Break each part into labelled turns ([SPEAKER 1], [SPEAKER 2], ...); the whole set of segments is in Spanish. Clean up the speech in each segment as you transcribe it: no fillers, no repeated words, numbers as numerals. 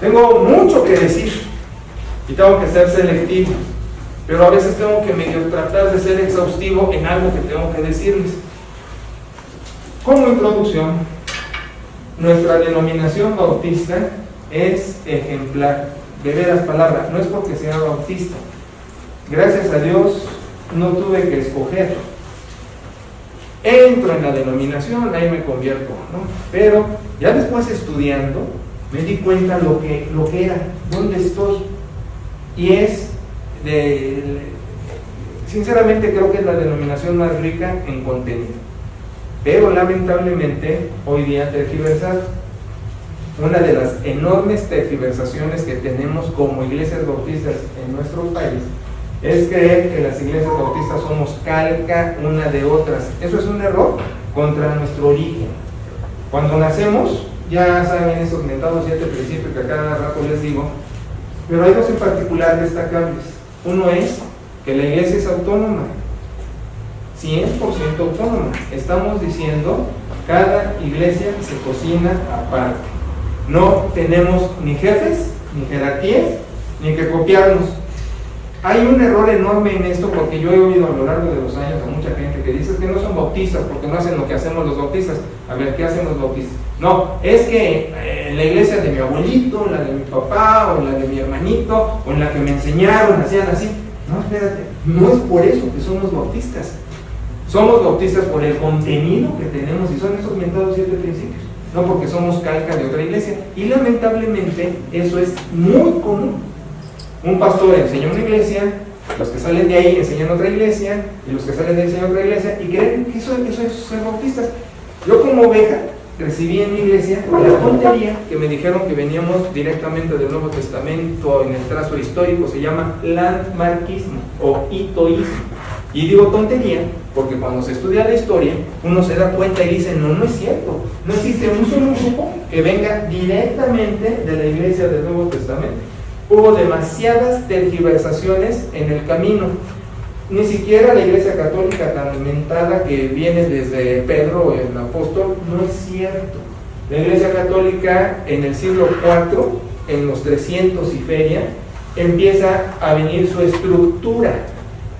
[SPEAKER 1] Tengo mucho que decir y tengo que ser selectivo, pero a veces tengo que medio tratar de ser exhaustivo en algo que tengo que decirles. Como introducción, nuestra denominación bautista es ejemplar. De veras, palabra, no es porque sea bautista. Gracias a Dios no tuve que escoger. Entro en la denominación, ahí me convierto, ¿no? Pero ya después estudiando, me di cuenta lo que era, dónde estoy. Y es, sinceramente creo que es la denominación más rica en contenido. Pero lamentablemente, hoy día tergiversado. Una de las enormes tergiversaciones que tenemos como iglesias bautistas en nuestro país es creer que las iglesias bautistas somos calca una de otras. Eso es un error contra nuestro origen. Cuando nacemos, ya saben esos mentados 7 principios que a cada rato les digo, pero hay dos en particular destacables. Uno es que la iglesia es autónoma, 100% autónoma. Estamos diciendo, cada iglesia se cocina aparte. No tenemos ni jefes, ni jerarquías, ni que copiarnos. Hay un error enorme en esto, porque yo he oído a lo largo de los años a mucha gente que dice que no son bautistas porque no hacen lo que hacemos los bautistas. A ver, ¿qué hacen los bautistas? No, es que en la iglesia de mi abuelito, en la de mi papá, o en la de mi hermanito, o en la que me enseñaron, hacían así. No, espérate, no es por eso que somos bautistas. Somos bautistas por el contenido que tenemos, y son esos mentados 7 principios, no porque somos calca de otra iglesia. Y lamentablemente eso es muy común. Un pastor enseña una iglesia, los que salen de ahí enseñan otra iglesia, y los que salen de ahí enseñan otra iglesia, y creen que eso es ser bautistas. Yo como oveja recibí en mi iglesia la tontería que me dijeron que veníamos directamente del Nuevo Testamento. En el trazo histórico se llama landmarquismo o hitoísmo. Y digo tontería porque cuando se estudia la historia uno se da cuenta y dice, no es cierto, no existe un solo grupo que venga directamente de la iglesia del Nuevo Testamento. Hubo demasiadas tergiversaciones en el camino. Ni siquiera la iglesia católica tan inventada que viene desde Pedro, el apóstol, no es cierto. La iglesia católica en el siglo IV, en los 300 y feria, empieza a venir su estructura,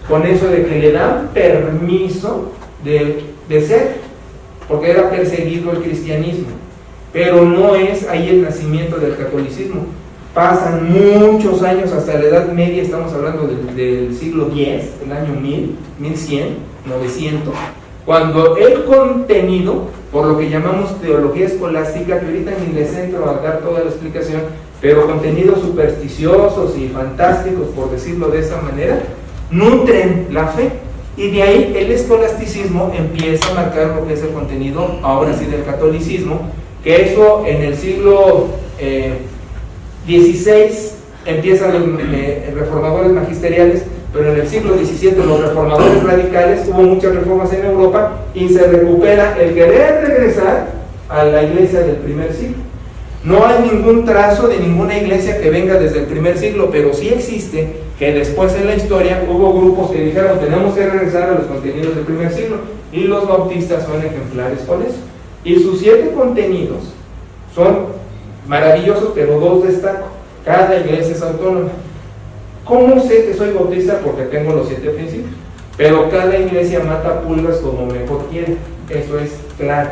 [SPEAKER 1] con eso de que le dan permiso de ser, porque era perseguido el cristianismo. Pero no es ahí el nacimiento del catolicismo. Pasan muchos años hasta la Edad Media, estamos hablando del siglo X, el año 1000, 1100, 900, cuando el contenido, por lo que llamamos teología escolástica, que ahorita ni les entro a dar toda la explicación, pero contenidos supersticiosos y fantásticos, por decirlo de esa manera, nutren la fe. Y de ahí el escolasticismo empieza a marcar lo que es el contenido, ahora sí, del catolicismo, que eso en el siglo 16 empiezan los reformadores magisteriales, pero en el siglo XVII los reformadores radicales, hubo muchas reformas en Europa y se recupera el querer regresar a la iglesia del primer siglo. No hay ningún trazo de ninguna iglesia que venga desde el primer siglo, pero sí existe que después en la historia hubo grupos que dijeron, tenemos que regresar a los contenidos del primer siglo, y los bautistas son ejemplares con eso. Y sus 7 contenidos son maravillosos, pero 2 destaco. Cada iglesia es autónoma. ¿Cómo sé que soy bautista? Porque tengo los 7 principios. Pero cada iglesia mata pulgas como mejor quiere. Eso es claro.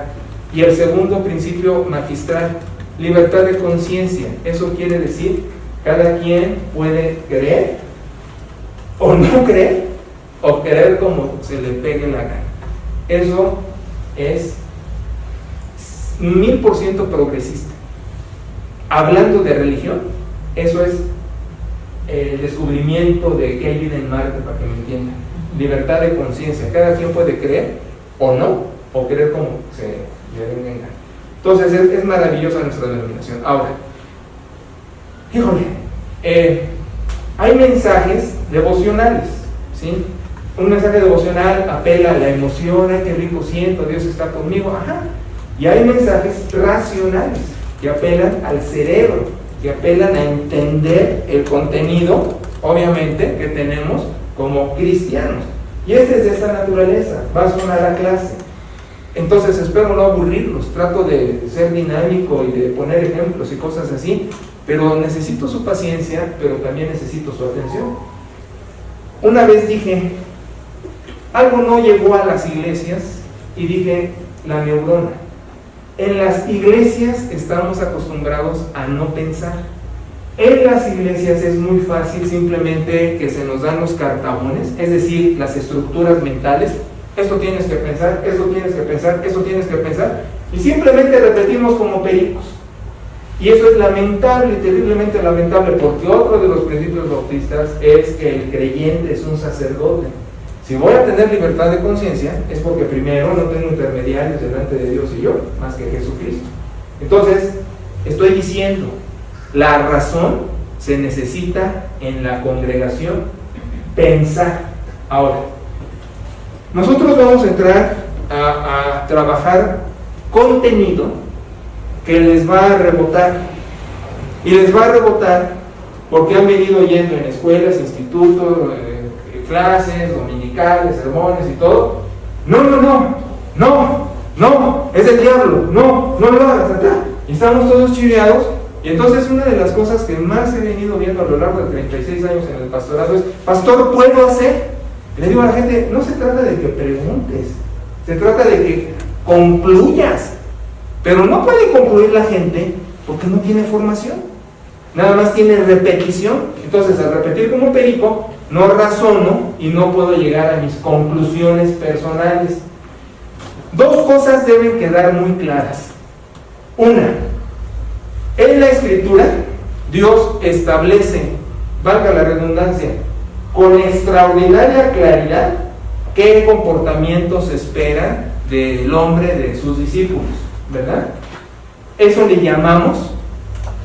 [SPEAKER 1] Y el segundo principio magistral, libertad de conciencia. Eso quiere decir, cada quien puede creer o no creer, o creer como se le pegue la gana. Eso es 1000% progresista. Hablando de religión, eso es el descubrimiento de que hay vida en Marte, para que me entiendan. Libertad de conciencia, cada quien puede creer o no, o creer como se le venga en gana. Entonces es maravillosa nuestra denominación. Ahora, híjole, hay mensajes devocionales, ¿sí? Un mensaje devocional apela a la emoción, ay, qué rico siento, Dios está conmigo, ajá. Y hay mensajes racionales que apelan al cerebro, que apelan a entender el contenido, obviamente, que tenemos como cristianos. Y este es de esta naturaleza. Va a sonar a clase. Entonces espero no aburrirlos, trato de ser dinámico y de poner ejemplos y cosas así, pero necesito su paciencia, pero también necesito su atención. Una vez dije, algo no llegó a las iglesias, y dije, la neurona. En las iglesias estamos acostumbrados a no pensar. En las iglesias es muy fácil simplemente que se nos dan los cartabones, es decir, las estructuras mentales. Esto tienes que pensar, esto tienes que pensar, esto tienes que pensar, y simplemente repetimos como pericos. Y eso es lamentable, terriblemente lamentable, porque otro de los principios bautistas es que el creyente es un sacerdote. Si voy a tener libertad de conciencia, es porque primero no tengo intermediarios delante de Dios y yo, más que Jesucristo. Entonces, estoy diciendo, la razón se necesita en la congregación pensar. Ahora, nosotros vamos a entrar a trabajar contenido que les va a rebotar. Y les va a rebotar porque han venido yendo en escuelas, institutos, clases, dominicales, sermones y todo. No, es el diablo, no lo hagas acá. Y estamos todos chiveados. Y entonces una de las cosas que más he venido viendo a lo largo de 36 años en el pastorado es, pastor, ¿puedo hacer? Y le digo a la gente, no se trata de que preguntes, se trata de que concluyas. Pero no puede concluir la gente porque no tiene formación, nada más tiene repetición. Entonces, al repetir como perico, no razono y no puedo llegar a mis conclusiones personales. Dos cosas deben quedar muy claras. Una, en la Escritura, Dios establece, valga la redundancia, con extraordinaria claridad qué comportamientos esperan del hombre, de sus discípulos, ¿verdad? Eso le llamamos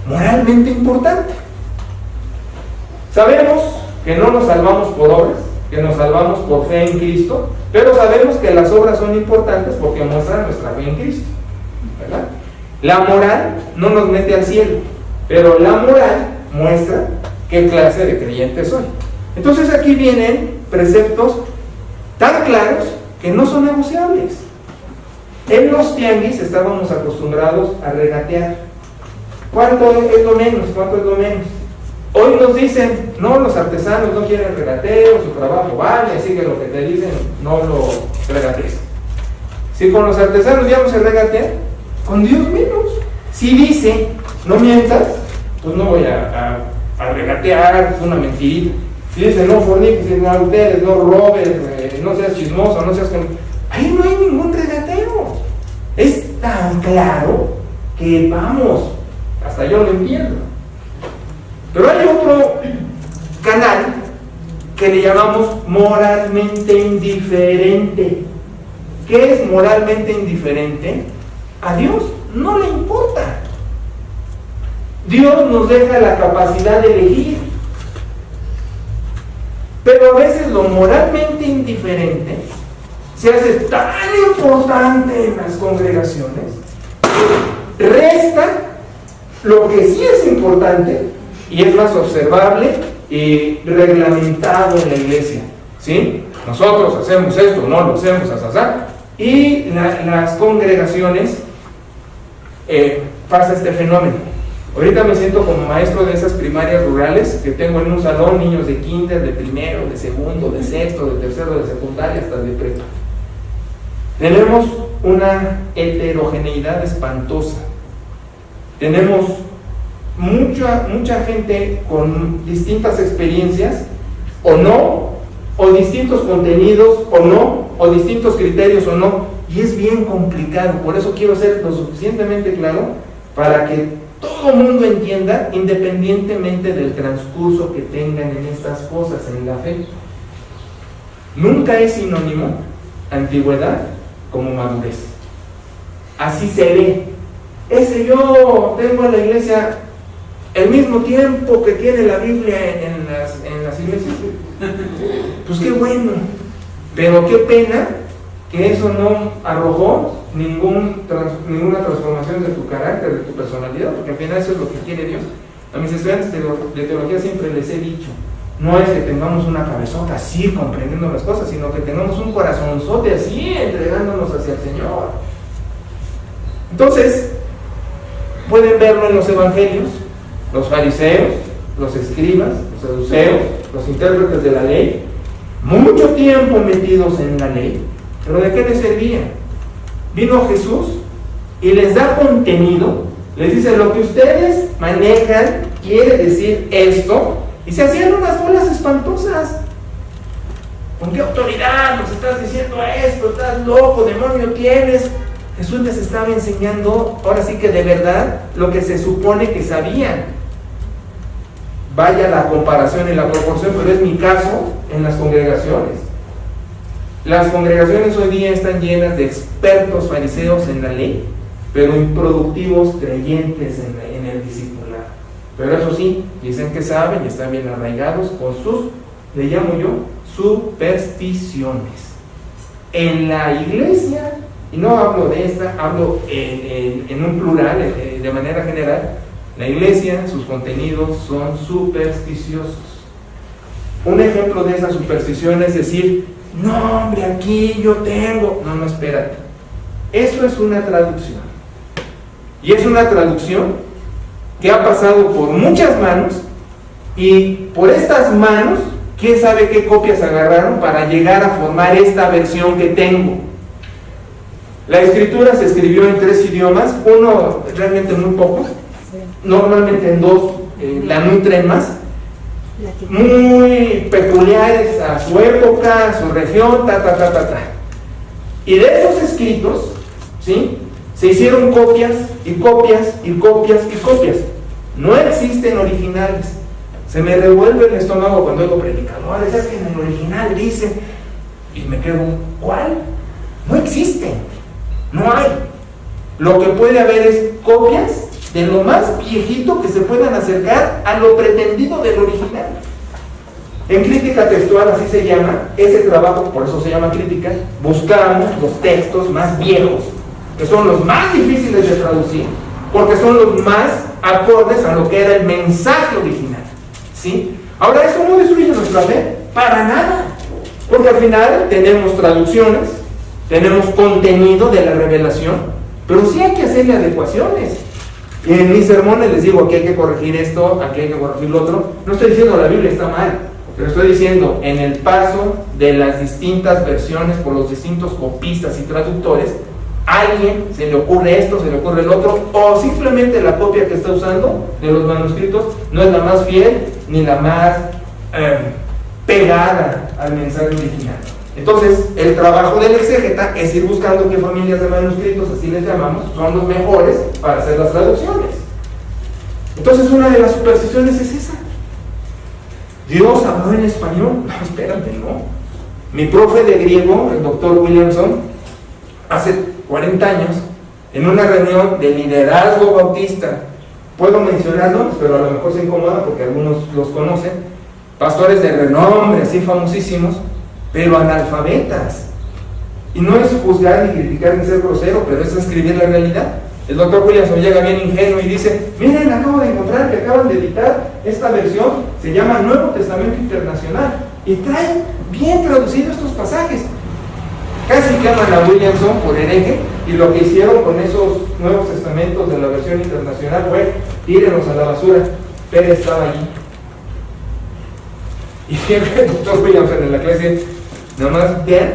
[SPEAKER 1] moralmente importante. Sabemos que no nos salvamos por obras, que nos salvamos por fe en Cristo, pero sabemos que las obras son importantes porque muestran nuestra fe en Cristo, ¿verdad? La moral no nos mete al cielo, pero la moral muestra qué clase de creyente soy. Entonces aquí vienen preceptos tan claros que no son negociables. En los tianguis estábamos acostumbrados a regatear. ¿Cuánto es lo menos? ¿Cuánto es lo menos? Hoy nos dicen, no, los artesanos no quieren regateo, su trabajo vale, así que lo que te dicen no lo regatees. Si con los artesanos ya no se regatea, con Dios menos. Si dice, no mientas, pues no voy a regatear, es una mentirita. Si dice, no forniques, no adulteres, no robes, no seas chismoso, no seas... Ahí no hay ningún regateo. Es tan claro que vamos, hasta yo lo entiendo. Pero hay otro canal que le llamamos moralmente indiferente. ¿Qué es moralmente indiferente? A Dios no le importa. Dios nos deja la capacidad de elegir. Pero a veces lo moralmente indiferente se hace tan importante en las congregaciones, resta lo que sí es importante y es más observable y reglamentado en la iglesia, ¿sí? Nosotros hacemos esto, no lo hacemos así, y las congregaciones pasa este fenómeno. Ahorita me siento como maestro de esas primarias rurales que tengo en un salón niños de kinder, de primero, de segundo, de sexto, de tercero, de secundaria, hasta de prepa. Tenemos una heterogeneidad espantosa. Tenemos mucha gente con distintas experiencias, o no, o distintos contenidos, o no, o distintos criterios, o no, y es bien complicado. Por eso quiero ser lo suficientemente claro para que todo el mundo entienda, independientemente del transcurso que tengan en estas cosas, en la fe. Nunca es sinónimo antigüedad como madurez. Así se ve. Yo tengo en la iglesia el mismo tiempo que tiene la Biblia en las iglesias. Pues qué bueno, pero qué pena que eso no arrojó ninguna transformación de tu carácter, de tu personalidad, porque al final eso es lo que quiere Dios. A mis estudiantes de teología siempre les he dicho, no es que tengamos una cabezota así comprendiendo las cosas, sino que tengamos un corazonzote así entregándonos hacia el Señor. Entonces, pueden verlo en los evangelios, los fariseos, los escribas, los saduceos, los intérpretes de la ley, mucho tiempo metidos en la ley, pero ¿de qué les servía? Vino Jesús y les da contenido, les dice: lo que ustedes manejan quiere decir esto, y se hacían unas bolas espantosas. ¿Con qué autoridad nos estás diciendo esto? ¿Estás loco? ¿Demonio tienes? Jesús les estaba enseñando, ahora sí que de verdad, lo que se supone que sabían. Vaya la comparación y la proporción, pero es mi caso en las congregaciones. Las congregaciones hoy día están llenas de expertos fariseos en la ley, pero improductivos creyentes en el discipulado. Pero eso sí, dicen que saben y están bien arraigados con sus, le llamo yo, supersticiones. En la iglesia, y no hablo de esta, hablo en un plural, de manera general, la iglesia, sus contenidos son supersticiosos. Un ejemplo de esa superstición es decir: no, hombre, aquí yo tengo. No, espérate. Esto es una traducción. Y es una traducción que ha pasado por muchas manos, y por estas manos, ¿quién sabe qué copias agarraron para llegar a formar esta versión que tengo? La escritura se escribió en 3 idiomas, uno realmente muy poco, normalmente en 2, la nutren más, muy peculiares a su época, a su región, Y de esos escritos, ¿sí?, se hicieron copias y copias y copias y copias. No existen originales. Se me revuelve el estómago cuando oigo predicadores: es que en el original dice, y me quedo, ¿cuál? No existen, no hay. Lo que puede haber es copias de lo más viejito que se puedan acercar a lo pretendido del original. En crítica textual, así se llama ese trabajo, por eso se llama crítica. Buscamos los textos más viejos, que son los más difíciles de traducir, porque son los más acordes a lo que era el mensaje original, ¿sí? Ahora, eso no destruye nuestra fe, para nada, porque al final tenemos traducciones, tenemos contenido de la revelación, pero sí hay que hacerle adecuaciones. Y en mis sermones les digo: aquí hay que corregir esto, aquí hay que corregir lo otro. No estoy diciendo la Biblia está mal, pero estoy diciendo, en el paso de las distintas versiones por los distintos copistas y traductores, a alguien se le ocurre esto, se le ocurre el otro, o simplemente la copia que está usando de los manuscritos no es la más fiel ni la más pegada al mensaje original. Entonces, el trabajo del exégeta es ir buscando qué familias de manuscritos, así les llamamos, son los mejores para hacer las traducciones. Entonces, una de las supersticiones es esa: Dios habló en español. No, espérate, no. Mi profe de griego, el doctor Williamson, hace 40 años, en una reunión de liderazgo bautista, puedo mencionarlos, pero a lo mejor se incomoda porque algunos los conocen, pastores de renombre, así famosísimos, pero analfabetas. Y no es juzgar, ni criticar, ni ser grosero, pero es escribir la realidad. El doctor Williamson llega bien ingenuo y dice: miren, acabo de encontrar que acaban de editar esta versión, se llama Nuevo Testamento Internacional, y trae bien traducidos estos pasajes. Casi queman a Williamson por hereje, y lo que hicieron con esos Nuevos Testamentos de la versión internacional fue: tírenlos a la basura. Pérez estaba allí. Y siempre el doctor Williamson en la clase: nomás vean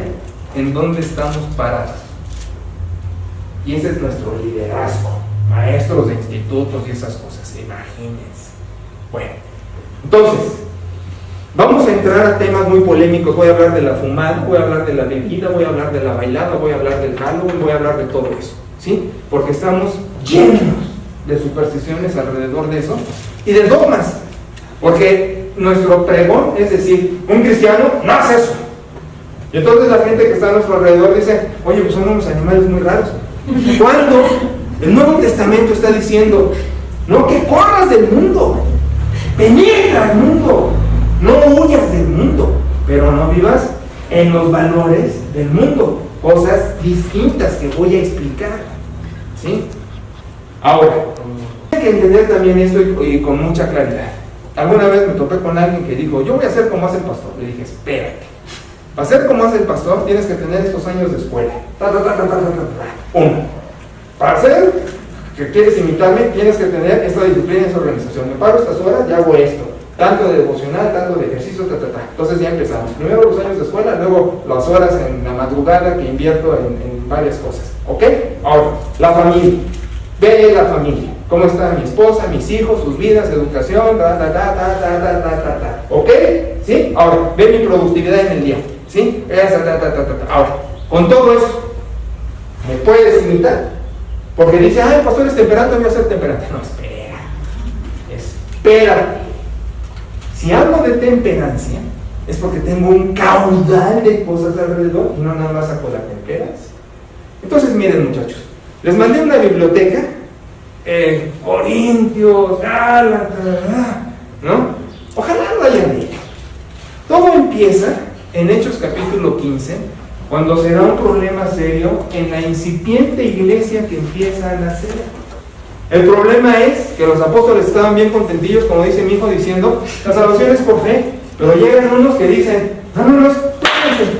[SPEAKER 1] en dónde estamos parados. Y ese es nuestro liderazgo, maestros de institutos y esas cosas, imagínense. Bueno, entonces, vamos a entrar a temas muy polémicos. Voy a hablar de la fumada, voy a hablar de la bebida, voy a hablar de la bailada, voy a hablar del Halloween, voy a hablar de todo eso, ¿sí? Porque estamos llenos de supersticiones alrededor de eso y de dogmas. Porque nuestro pregón es decir: un cristiano no hace eso. Y entonces la gente que está a nuestro alrededor dice: oye, pues son unos animales muy raros. Cuando el Nuevo Testamento está diciendo: no, que corras del mundo, penetra al mundo, no huyas del mundo, pero no vivas en los valores del mundo, cosas distintas que voy a explicar, ¿sí? Ahora, hay que entender también esto y con mucha claridad. Alguna vez me topé con alguien que dijo, yo voy a hacer como hace el pastor. Le dije, espérate, para hacer como hace el pastor tienes que tener estos años de escuela. Uno, para hacer que quieres imitarme, tienes que tener esta disciplina y esta organización. Me paro estas horas y hago esto, tanto de devocional, tanto de ejercicio, Entonces ya empezamos. Primero los años de escuela, luego las horas en la madrugada que invierto en varias cosas. ¿Ok? Ahora, la familia. Ve la familia. ¿Cómo está mi esposa, mis hijos, sus vidas, educación, ¿ok? ¿Sí? Ahora, ve mi productividad en el día. ¿Sí? Ahora, con todo eso, ¿me puedes imitar? Porque dice, ay, pastor es temperante, voy a ser temperante. No, espérate. Si hablo de temperancia, es porque tengo un caudal de cosas alrededor y no nada más saco la temperancia. Entonces, miren, muchachos, les mandé una biblioteca, Corintios, Gálatas, ¿no? Ojalá lo hayan leído. Todo empieza en Hechos capítulo 15, cuando se da un problema serio en la incipiente iglesia que empieza a nacer. El problema es que los apóstoles estaban bien contentillos, como dice mi hijo, diciendo, la salvación es por fe, pero llegan unos que dicen, no, espérense.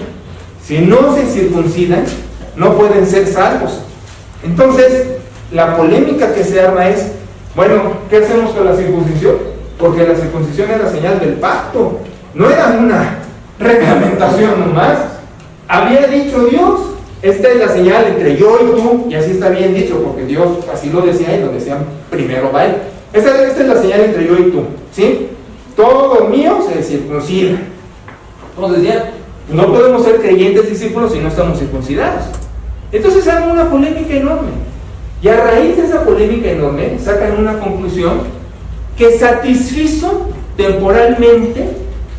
[SPEAKER 1] Si no se circuncidan, no pueden ser salvos. Entonces, la polémica que se arma es, bueno, ¿qué hacemos con la circuncisión? Porque la circuncisión era señal del pacto, no era una reglamentación nomás. Había dicho Dios, esta es la señal entre yo y tú, y así está bien dicho, porque Dios así lo decía y lo decían primero va él. Esta es la señal entre yo y tú, ¿sí? Todo mío se circuncida. Entonces ya, no podemos ser creyentes discípulos si no estamos circuncidados. Entonces hagan una polémica enorme. Y a raíz de esa polémica enorme, sacan una conclusión que satisfizo temporalmente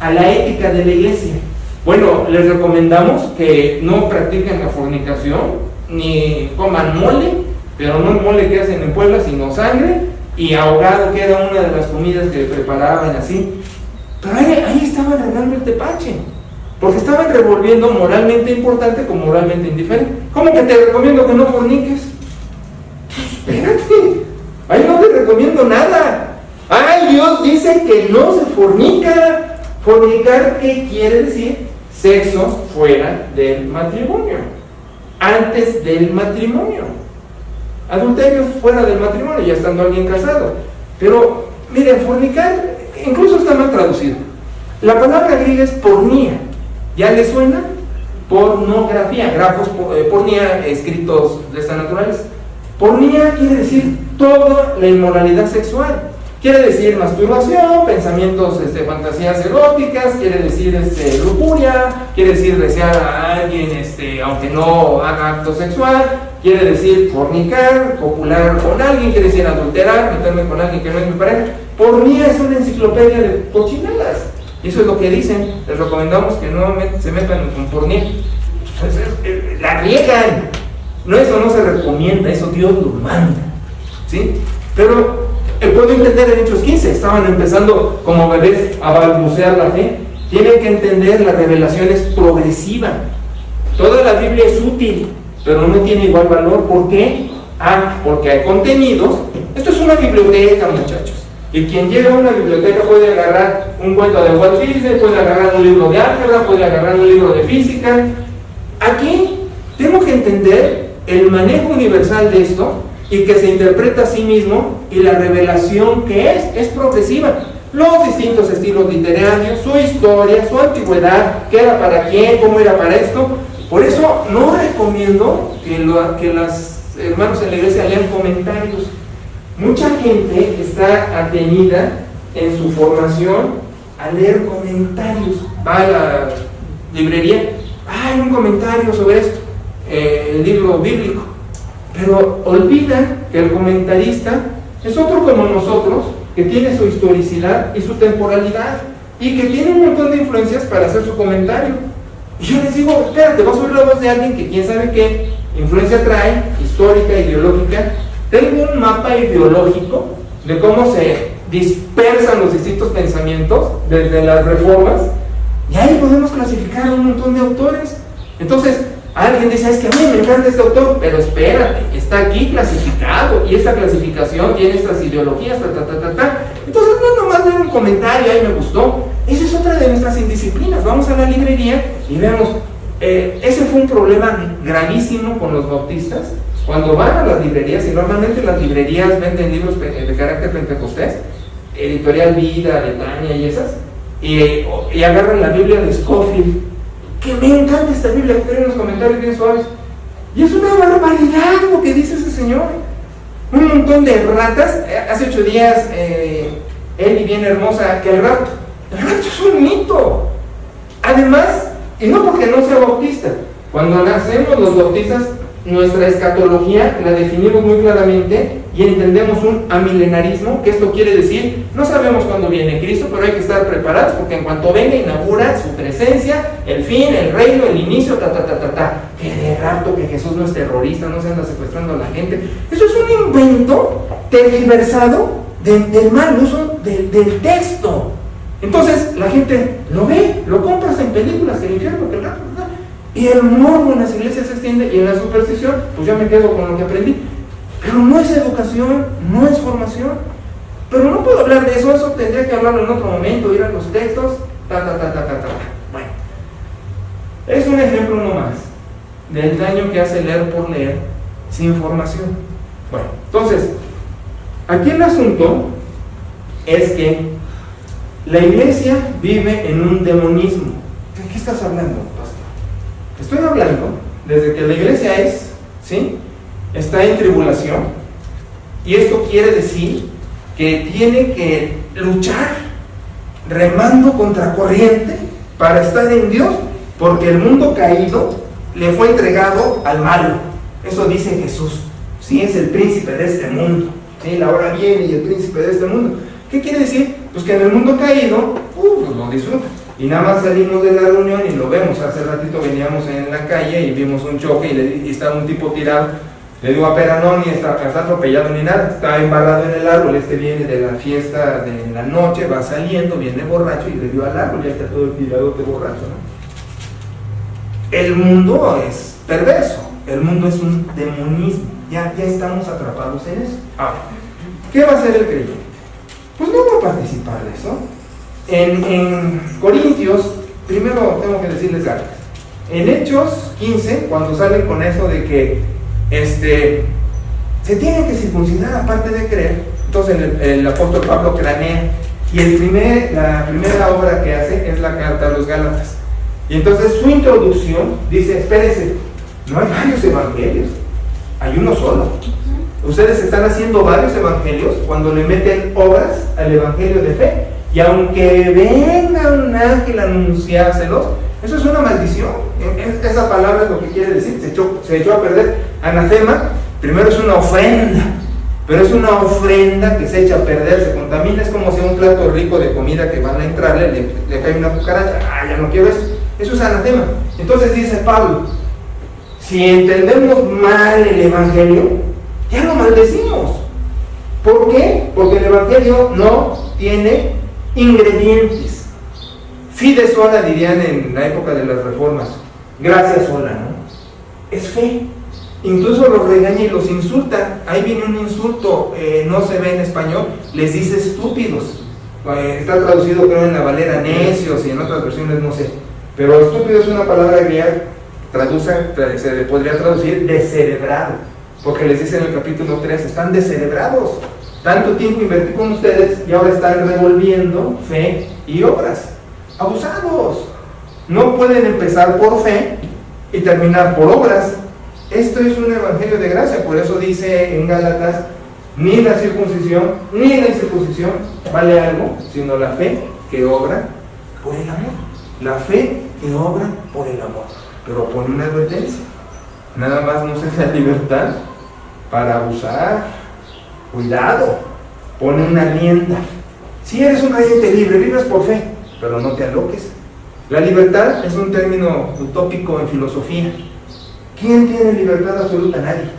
[SPEAKER 1] a la ética de la iglesia. Bueno, les recomendamos que no practiquen la fornicación, ni coman mole, pero no el mole que hacen en Puebla, sino sangre, y ahogado, que era una de las comidas que preparaban así. Pero ahí estaban regando el tepache, porque estaban revolviendo moralmente importante con moralmente indiferente. ¿Cómo que te recomiendo que no forniques? Espérate, ahí no te recomiendo nada. Ay, Dios dice que no se fornica. Fornicar, ¿qué quiere decir? Sexo fuera del matrimonio, antes del matrimonio. Adulterio fuera del matrimonio, ya estando alguien casado. Pero, miren, fornicar incluso está mal traducido. La palabra griega es pornía. ¿Ya le suena? Pornografía, grafos, pornía, escritos de esta naturaleza. Pornía quiere decir toda la inmoralidad sexual. Quiere decir masturbación, pensamientos, fantasías eróticas, quiere decir lujuria, quiere decir desear a alguien, aunque no haga acto sexual, quiere decir fornicar, copular con alguien, quiere decir adulterar, meterme con alguien que no es mi pareja. Pornía es una enciclopedia de cochinadas. Y eso es lo que dicen. Les recomendamos que no se metan con pornía. La riegan. No, eso no se recomienda, eso Dios lo manda. ¿Sí? Pero puedo entender en Hechos 15, estaban empezando como bebés a balbucear la fe. Tienen que entender, la revelación es progresiva. Toda la Biblia es útil, pero no tiene igual valor. ¿Por qué? Porque hay contenidos. Esto es una biblioteca, muchachos. Y quien llega a una biblioteca puede agarrar un cuento de Walt Disney, puede agarrar un libro de álgebra, puede agarrar un libro de física. Aquí tengo que entender el manejo universal de esto y que se interpreta a sí mismo, y la revelación que es progresiva. Los distintos estilos literarios, su historia, su antigüedad, qué era para quién, cómo era para esto. Por eso no recomiendo que los hermanos en la iglesia lean comentarios. Mucha gente está atenida en su formación a leer comentarios. Va a la librería, hay un comentario sobre esto, el libro bíblico, pero olvidan que el comentarista es otro como nosotros, que tiene su historicidad y su temporalidad, y que tiene un montón de influencias para hacer su comentario. Y yo les digo, espérate, vas a oír la voz de alguien que quién sabe qué influencia trae, histórica, ideológica. Tengo un mapa ideológico de cómo se dispersan los distintos pensamientos desde las reformas, y ahí podemos clasificar un montón de autores. Entonces, alguien dice, es que a mí me encanta este autor, pero espérate, está aquí clasificado, y esta clasificación tiene estas ideologías, Entonces no nomás leer un comentario, ahí me gustó. Esa es otra de nuestras indisciplinas. Vamos a la librería y vemos, ese fue un problema gravísimo con los bautistas. Cuando van a las librerías, y normalmente las librerías venden libros de carácter pentecostés, Editorial Vida, Betania y esas, y agarran la Biblia de Scofield, que me encanta esta Biblia, que tiene unos comentarios bien suaves, y es una barbaridad lo que dice ese señor. Un montón de ratas. Hace 8 días, Eli bien hermosa, que el rapto es un mito. Además, y no porque no sea bautista, cuando nacemos los bautistas, nuestra escatología la definimos muy claramente y entendemos un amilenarismo, que esto quiere decir, no sabemos cuándo viene Cristo, pero hay que estar preparados porque en cuanto venga inaugura su presencia, el fin, el reino, el inicio, que de rapto, que Jesús no es terrorista, no se anda secuestrando a la gente. Eso es un invento tergiversado del mal uso del texto. Entonces la gente lo ve, lo compras en películas, que el infierno, que el rapto, y el morbo en las iglesias se extiende, y en la superstición, pues ya me quedo con lo que aprendí. Pero no es educación, no es formación. Pero no puedo hablar de eso, eso tendría que hablarlo en otro momento, ir a los textos, Bueno, es un ejemplo nomás del daño que hace leer por leer sin formación. Bueno, entonces, aquí el asunto es que la iglesia vive en un demonismo. ¿De qué estás hablando, pastor? Estoy hablando desde que la iglesia está en tribulación, y esto quiere decir que tiene que luchar remando contra corriente para estar en Dios, porque el mundo caído le fue entregado al malo. Eso dice Jesús. Sí, es el príncipe de este mundo. Sí, la hora viene y el príncipe de este mundo. ¿Qué quiere decir? Pues que en el mundo caído, pues lo disfrutan. Y nada más salimos de la reunión y lo vemos. Hace ratito veníamos en la calle y vimos un choque y estaba un tipo tirado. Le digo, pero no, ni está atropellado ni nada, está embarrado en el árbol. Este viene de la fiesta de la noche, va saliendo, viene borracho y le dio al árbol, ya está todo tirado de borracho, ¿no? El mundo es perverso, el mundo es un demonismo, ya estamos atrapados en eso. Ahora, ¿qué va a hacer el creyente? Pues no va a participar de eso. En Corintios, primero tengo que decirles algo. En Hechos 15, cuando salen con eso de que se tiene que circuncidar aparte de creer, entonces el apóstol Pablo cranea, y la primera obra que hace es la carta a los Gálatas. Y entonces su introducción dice, espérense, no hay varios evangelios, hay uno solo. Ustedes están haciendo varios evangelios cuando le meten obras al evangelio de fe, y aunque venga un ángel a anunciárselos, eso es una maldición. Esa palabra es lo que quiere decir, se echó a perder. Anatema, primero es una ofrenda, pero es una ofrenda que se echa a perder, se contamina. Es como si a un plato rico de comida que van a entrarle le cae una cucaracha, ya no quiero eso es anatema. Entonces dice Pablo, si entendemos mal el evangelio, ya lo maldecimos. ¿Por qué? Porque el evangelio no tiene ingredientes. Fide sola, dirían en la época de las reformas, gracia sola, ¿no? Es fe. Incluso los regaña y los insulta. Ahí viene un insulto, no se ve en español, les dice estúpidos. Está traducido creo en la Valera necios, y en otras versiones no sé. Pero estúpido es una palabra griega, se le podría traducir descerebrado, porque les dice en el capítulo 3, están descerebrados. Tanto tiempo invertí con ustedes y ahora están revolviendo fe y obras. Abusados. No pueden empezar por fe y terminar por obras. Esto es un evangelio de gracia, por eso dice en Gálatas, ni la circuncisión ni la incircuncisión vale algo, sino la fe que obra por el amor. La fe que obra por el amor. Pero pone una advertencia, nada más no se da libertad para abusar. Cuidado, pone una lienda. Si eres un creyente libre, vives por fe, pero no te aloques. La libertad es un término utópico en filosofía. ¿Quién tiene libertad absoluta? Nadie.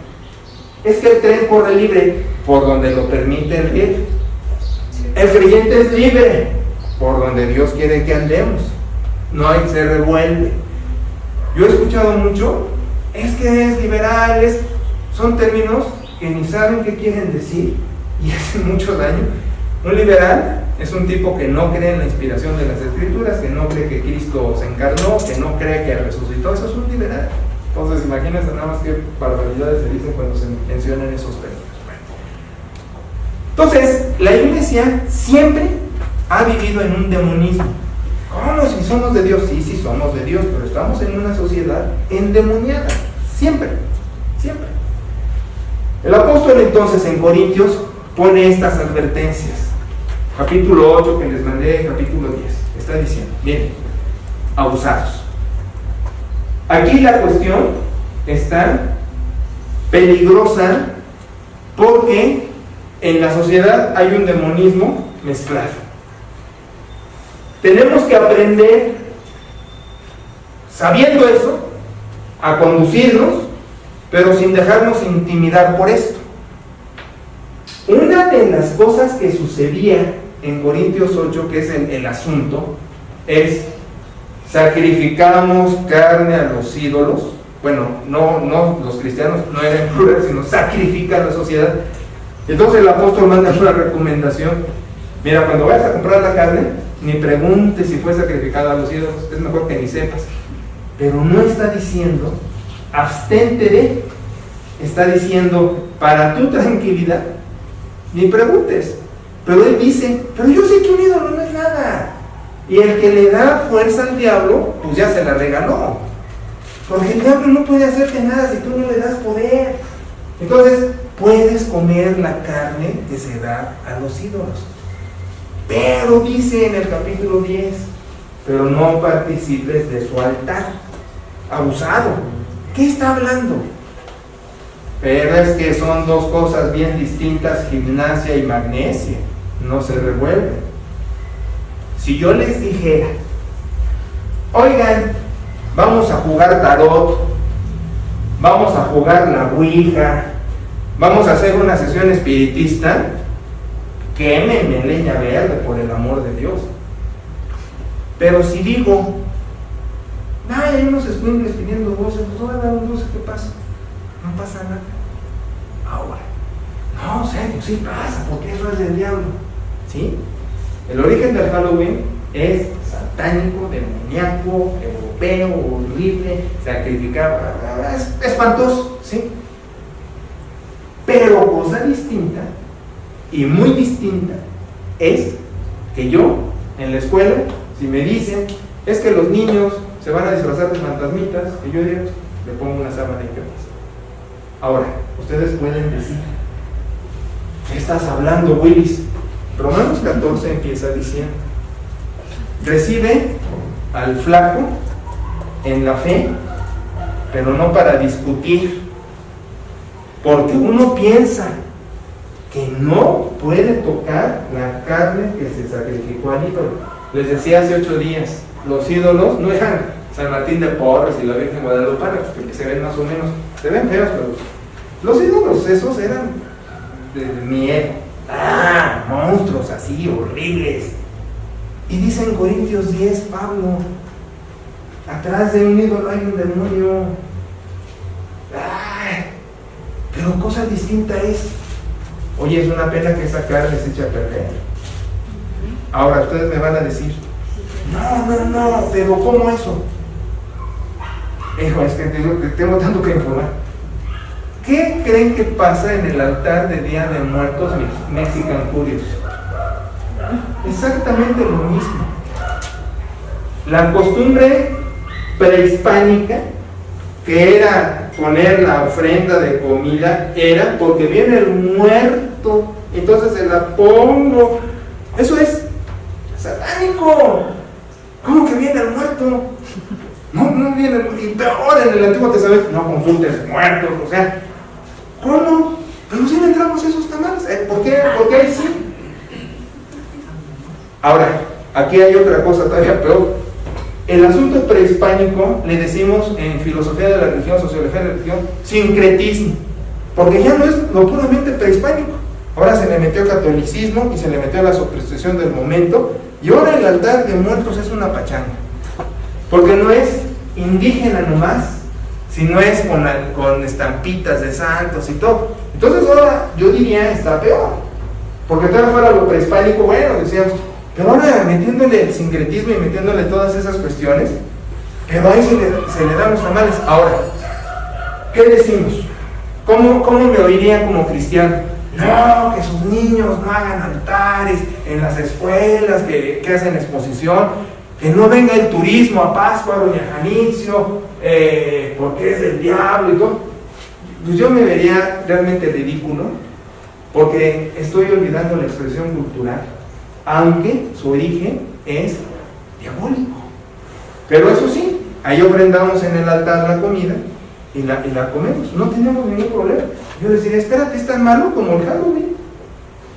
[SPEAKER 1] Es que el tren corre libre por donde lo permite el riel. El creyente es libre por donde Dios quiere que andemos. No hay que se revuelve. Yo he escuchado mucho, es que es liberal, son términos que ni saben qué quieren decir y hacen mucho daño. Un liberal Es un tipo que no cree en la inspiración de las Escrituras, que no cree que Cristo se encarnó, que no cree que resucitó. Eso es un liberal. Entonces, imagínense nada más qué barbaridades se dicen cuando se mencionan esos términos. Entonces, la iglesia siempre ha vivido en un demonismo. ¿Cómo? Si somos de Dios. Sí, sí somos de Dios, pero estamos en una sociedad endemoniada. Siempre, siempre. El apóstol entonces en Corintios pone estas advertencias. Capítulo 8 que les mandé, capítulo 10. Está diciendo, bien, abusados. Aquí la cuestión está peligrosa porque en la sociedad hay un demonismo mezclado. Tenemos que aprender, sabiendo eso, a conducirnos, pero sin dejarnos intimidar por esto. Una de las cosas que sucedía en Corintios 8, que es el asunto, es sacrificamos carne a los ídolos. Bueno, no los cristianos, no era en plural, sino sacrifica a la sociedad. Entonces el apóstol manda una recomendación. Mira, cuando vayas a comprar la carne, ni preguntes si fue sacrificada a los ídolos, es mejor que ni sepas. Pero no está diciendo abstente de, está diciendo para tu tranquilidad, ni preguntes. Pero él dice, pero yo sé que un ídolo no es nada. Y el que le da fuerza al diablo, pues ya se la regaló. Porque el diablo no puede hacerte nada si tú no le das poder. Entonces, puedes comer la carne que se da a los ídolos. Pero dice en el capítulo 10, pero no participes de su altar. Abusado. ¿Qué está hablando? Pero es que son dos cosas bien distintas, gimnasia y magnesia. No se revuelven. Si yo les dijera, oigan, vamos a jugar tarot, vamos a jugar la ouija, vamos a hacer una sesión espiritista, quémenme leña verde por el amor de Dios. Pero si digo, hay unos escuincles pidiendo voces, pues voy a dar un dulce, ¿qué pasa? No pasa nada. Ahora, no, serio, sí pasa, porque eso es del diablo. ¿Sí? El origen del Halloween es satánico, demoníaco, europeo, horrible, sacrificado, es espantoso, ¿sí? Pero cosa distinta, y muy distinta, es que yo, en la escuela, si me dicen, es que los niños se van a disfrazar de fantasmitas, y yo digo, le pongo una sábana y qué pasa. Ahora, ustedes pueden decir, ¿qué estás hablando, Willis? Romanos 14 empieza diciendo, recibe al flaco en la fe, pero no para discutir, porque uno piensa que no puede tocar la carne que se sacrificó al ídolo. Les decía hace 8 días, los ídolos no eran San Martín de Porres y la Virgen Guadalupana, porque se ven más o menos, se ven feos, pero los ídolos esos eran de miedo. Monstruos así, horribles. Y dice en Corintios 10, Pablo, atrás de un ídolo hay un demonio. Pero cosa distinta es, oye, es una pena que esa carne se eche a perder. Ahora ustedes me van a decir, no, pero ¿cómo eso? Es que tengo tanto que informar. ¿Qué creen que pasa en el altar de Día de Muertos Mexican Curious? Exactamente lo mismo. La costumbre prehispánica, que era poner la ofrenda de comida, era porque viene el muerto, entonces se la pongo. Eso es satánico. ¿Cómo que viene el muerto? No viene el muerto. Y peor, en el Antiguo Testamento, no consultes muertos, o sea, ¿cómo? Pero si no entramos esos tamales. ¿Por qué? Porque ahí sí. Ahora, aquí hay otra cosa todavía peor. El asunto prehispánico le decimos en filosofía de la religión, sociología de la religión, sincretismo, porque ya no es lo puramente prehispánico. Ahora se le metió catolicismo y se le metió la superstición del momento, y ahora el altar de muertos es una pachanga, porque no es indígena nomás, sino es con estampitas de santos y todo. Entonces ahora yo diría está peor, Porque todavía fuera lo prehispánico, bueno, decíamos, pero ahora metiéndole el sincretismo y metiéndole todas esas cuestiones, pero ahí se le dan los tamales. Ahora, ¿qué decimos? ¿Cómo me oirían como cristiano? No, que sus niños no hagan altares en las escuelas, que hacen exposición, que no venga el turismo a Pátzcuaro ni a Janitzio, porque es del diablo y todo. Pues yo me vería realmente ridículo, porque estoy olvidando la expresión cultural, aunque su origen es diabólico. Pero eso sí, ahí ofrendamos en el altar la comida y la comemos, no tenemos ningún problema. Yo les diría, espérate, es tan malo como el Halloween,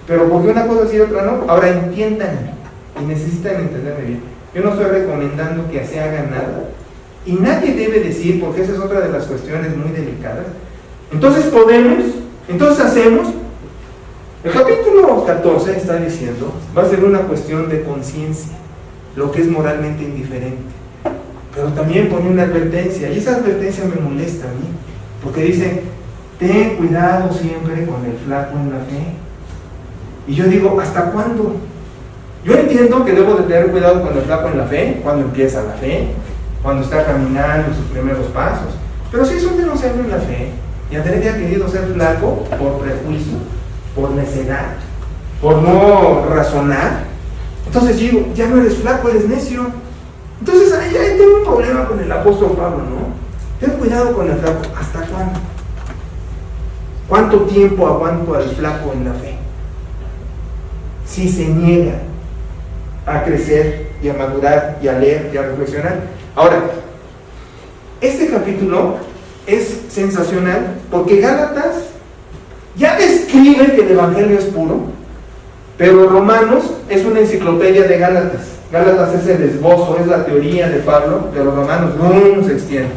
[SPEAKER 1] pero porque una cosa sí y otra no. Ahora entiendan, y necesitan entenderme bien, yo no estoy recomendando que se haga nada, y nadie debe decir, porque esa es otra de las cuestiones muy delicadas, entonces podemos, entonces hacemos. El capítulo 14 está diciendo, va a ser una cuestión de conciencia, lo que es moralmente indiferente, pero también pone una advertencia, y esa advertencia me molesta a mí, porque dice, ten cuidado siempre con el flaco en la fe. Y yo digo, ¿hasta cuándo? Yo entiendo que debo de tener cuidado con el flaco en la fe, cuando empieza la fe, cuando está caminando sus primeros pasos, pero si es un dinosaurio en la fe, y Andrés ha querido ser flaco por prejuicio, por necedad, por no razonar, entonces digo, ya no eres flaco, eres necio. Entonces ahí tengo un problema con el apóstol Pablo, ¿no? Ten cuidado con el flaco. ¿Hasta cuándo? ¿Cuánto tiempo aguanto al flaco en la fe? Si se niega a crecer y a madurar y a leer y a reflexionar. Ahora, este capítulo es sensacional porque Gálatas ya describe que el Evangelio es puro, pero Romanos es una enciclopedia de Gálatas. Gálatas es el esbozo, es la teoría de Pablo, de los romanos, no se extiende.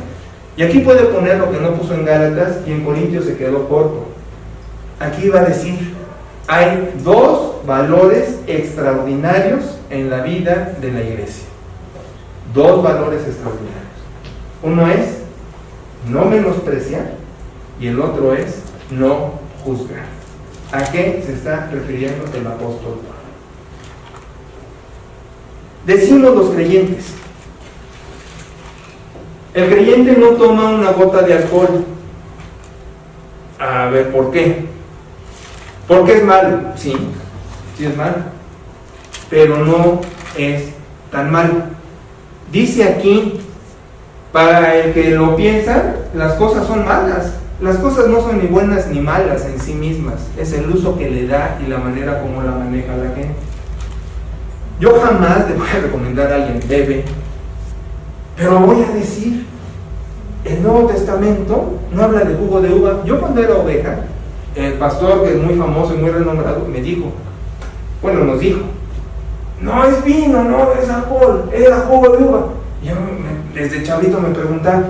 [SPEAKER 1] Y aquí puede poner lo que no puso en Gálatas y en Corintios se quedó corto. Aquí va a decir, hay dos valores extraordinarios en la vida de la iglesia. Dos valores extraordinarios. Uno es no menospreciar y el otro es no juzgar. ¿A qué se está refiriendo el apóstol Pablo? Decimos los creyentes, el creyente no toma una gota de alcohol. A ver, ¿por qué? ¿Por qué es malo? Sí, sí es malo, pero no es tan malo. Dice aquí, para el que lo piensa, las cosas son malas. Las cosas no son ni buenas ni malas en sí mismas, es el uso que le da y la manera como la maneja la gente. Yo jamás le voy a recomendar a alguien bebe, pero voy a decir, el Nuevo Testamento no habla de jugo de uva. Yo cuando era oveja, el pastor, que es muy famoso y muy renombrado, me dijo, bueno, nos dijo, no es vino, no es alcohol, era jugo de uva. Y yo desde chavito me preguntaba,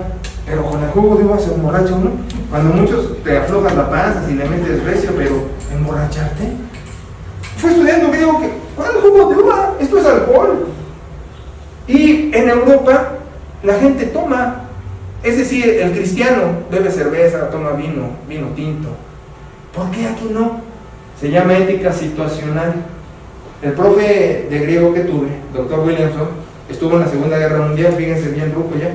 [SPEAKER 1] pero con el jugo de uva se emborracha uno. Cuando muchos te aflojas la panza si le metes recio, pero emborracharte. Fue estudiando griego que, ¿cuál es el jugo de uva? Esto es alcohol. Y en Europa la gente toma, es decir, el cristiano bebe cerveza, toma vino tinto. ¿Por qué aquí no? Se llama ética situacional. El profe de griego que tuve, Dr. Williamson, estuvo en la Segunda Guerra Mundial, fíjense bien ruco ya,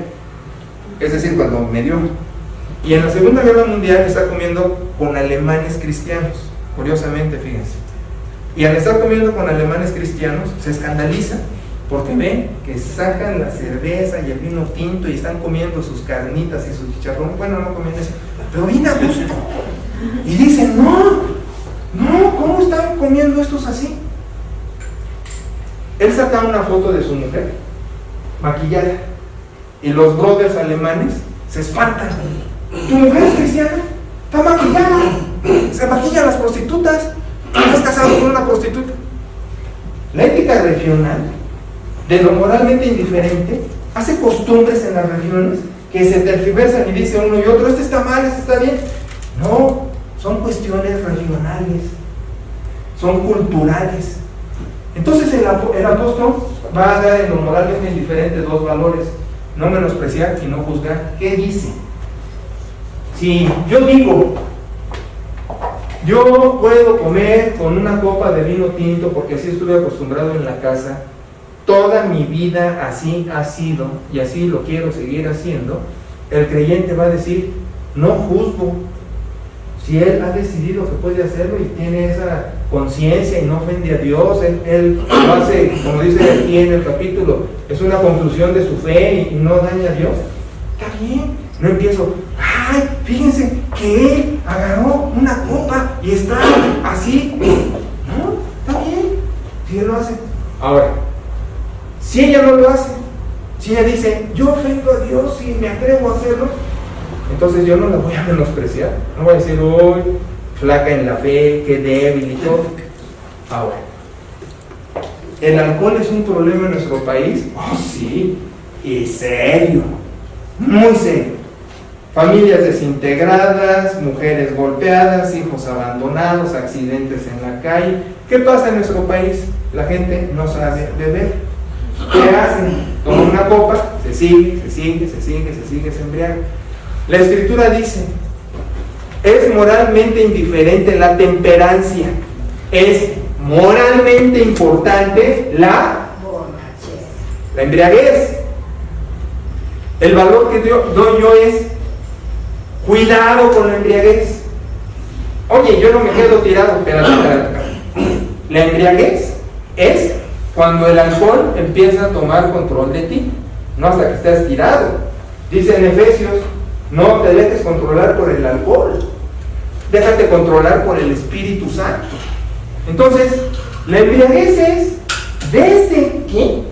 [SPEAKER 1] es decir, cuando me dio. Y en la Segunda Guerra Mundial está comiendo con alemanes cristianos, curiosamente, fíjense. Y al estar comiendo con alemanes cristianos, se escandaliza porque ven que sacan la cerveza y el vino tinto y están comiendo sus carnitas y sus chicharrones. Bueno, no comen eso, pero bien a gusto. Y dicen, no, ¿cómo están comiendo estos así? Él saca una foto de su mujer maquillada y los brothers alemanes se espantan. ¿Tu mujer es cristiana? Está maquillada, se maquillan las prostitutas. ¿Estás casado con una prostituta? La ética regional de lo moralmente indiferente hace costumbres en las regiones que se tergiversan y dice uno y otro, este está mal, este está bien. No, son cuestiones regionales, son culturales. Entonces el apóstol va a dar en lo moralmente indiferente dos valores: no menospreciar y no juzgar. ¿Qué dice? Si yo digo Yo puedo comer con una copa de vino tinto porque así estuve acostumbrado en la casa. Toda mi vida así ha sido y así lo quiero seguir haciendo. El creyente va a decir, no juzgo. Si él ha decidido que puede hacerlo y tiene esa conciencia y no ofende a Dios, él lo hace, como dice aquí en el capítulo, es una conclusión de su fe y no daña a Dios. Está bien. No empiezo, ay, fíjense que él agarró una copa y está así. No, está bien, si él lo hace. Ahora, si ella no lo hace, si ella dice, yo ofendo a Dios y me atrevo a hacerlo, entonces yo no la voy a menospreciar. No voy a decir, uy, flaca en la fe, qué débil y todo. Ahora, ¿el alcohol es un problema en nuestro país? Oh, sí, y serio, muy serio. Familias desintegradas, mujeres golpeadas, hijos abandonados, accidentes en la calle. ¿Qué pasa en nuestro país? La gente no sabe beber. ¿Qué hacen? Toman una copa, se embriagan. La Escritura dice, es moralmente indiferente la temperancia, es moralmente importante la embriaguez. El valor que doy yo es cuidado con la embriaguez. Oye, yo no me quedo tirado, espérate. La embriaguez es cuando el alcohol empieza a tomar control de ti, no hasta que estés tirado. Dice en Efesios, no te dejes controlar por el alcohol, déjate controlar por el Espíritu Santo. Entonces, la embriaguez es desde que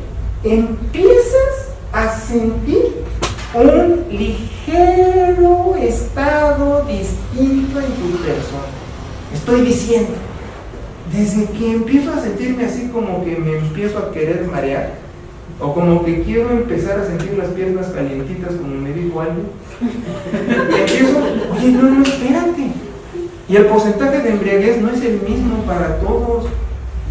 [SPEAKER 1] empiezas a sentir un ligero estado distinto en tu persona. Estoy diciendo, desde que empiezo a sentirme así como que me empiezo a querer marear, o como que quiero empezar a sentir las piernas calientitas como me dijo alguien, y empiezo, oye, no, espérate. Y el porcentaje de embriaguez no es el mismo para todos.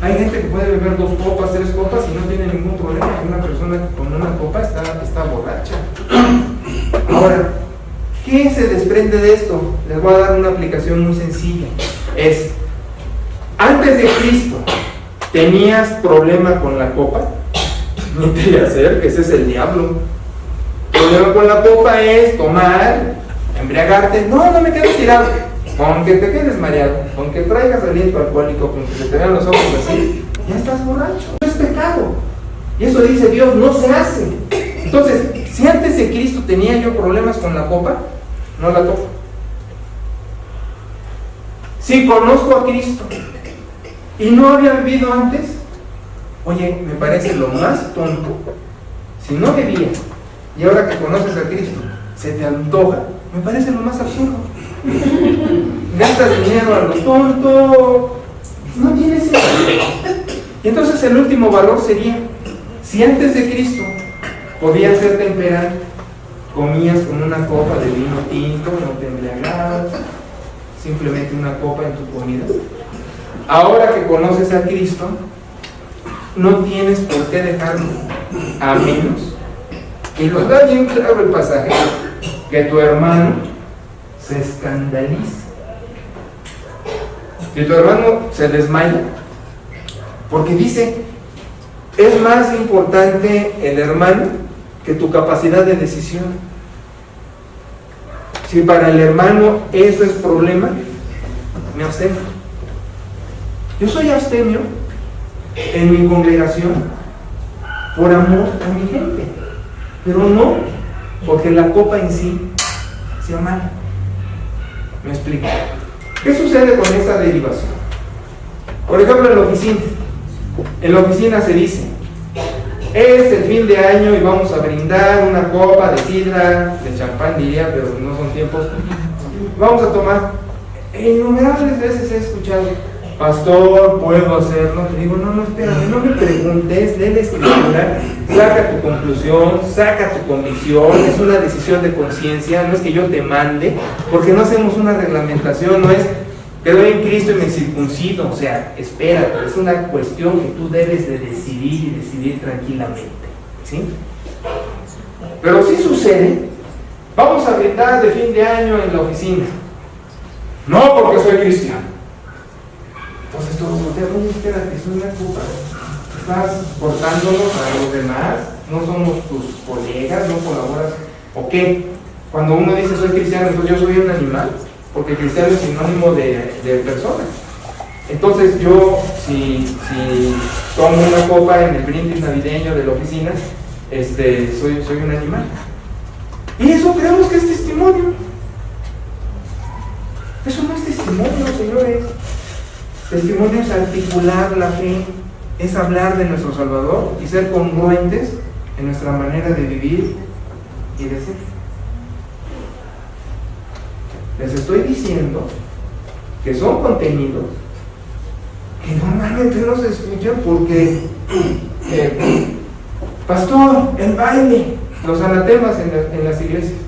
[SPEAKER 1] Hay gente que puede beber 2 copas, 3 copas y no tiene ningún problema. Hay una persona que con una copa está borracha. Ahora, ¿qué se desprende de esto? Les voy a dar una aplicación muy sencilla. Es, antes de Cristo, ¿tenías problema con la copa? No te voy a hacer, que ese es el diablo. El problema con la copa es tomar, embriagarte. No me quedes tirado. Con que te quedes mareado, con que traigas aliento alcohólico, con que se te vean los ojos así, ya estás borracho. Eso es pecado. Y eso dice Dios, no se hace. Entonces, si antes de Cristo tenía yo problemas con la copa, no la toco. Si conozco a Cristo y no había bebido antes, oye, me parece lo más tonto. Si no bebías y ahora que conoces a Cristo se te antoja, me parece lo más absurdo. Gastas dinero a lo tonto, no tiene sentido. Y entonces el último valor sería, si antes de Cristo podías ser temperante, comías con una copa de vino tinto, no te embriagabas, simplemente una copa en tu comida. Ahora que conoces a Cristo, no tienes por qué dejarlo, a menos, y lo da bien claro el pasaje, que tu hermano se escandaliza. Si tu hermano se desmaya, porque dice, es más importante el hermano que tu capacidad de decisión. Si para el hermano eso es problema, me abstengo. Yo soy abstemio en mi congregación por amor a mi gente, pero no porque la copa en sí sea mala. ¿Me explico? ¿Qué sucede con esta derivación? Por ejemplo, en la oficina. En la oficina se dice, es el fin de año y vamos a brindar una copa de sidra, de champán diría, pero no son tiempos. Vamos a tomar. Innumerables veces he escuchado, pastor, ¿puedo hacerlo? Le digo, no, espérame, no me preguntes, lee la Escritura, saca tu conclusión, saca tu convicción, es una decisión de conciencia, no es que yo te mande, porque no hacemos una reglamentación, no es, creo en Cristo y me circuncido, o sea, espérate, es una cuestión que tú debes de decidir y decidir tranquilamente, ¿sí? Pero sí sucede, vamos a brindar de fin de año en la oficina, no porque soy cristiano. pastor, oye, espérate, es una culpa. Estás cortándonos a los demás, no somos tus colegas, no colaboras. ¿O qué? Cuando uno dice soy cristiano, entonces yo soy un animal, porque cristiano es sinónimo de persona. Entonces yo, si tomo una copa en el brindis navideño de la oficina, soy un animal. Y eso creemos que es testimonio. Eso no es testimonio, señores. Testimonio es articular la fe, es hablar de nuestro Salvador y ser congruentes en nuestra manera de vivir y de ser. Les estoy diciendo que son contenidos que normalmente no se escuchan porque pastor, el baile, los anatemas en las iglesias,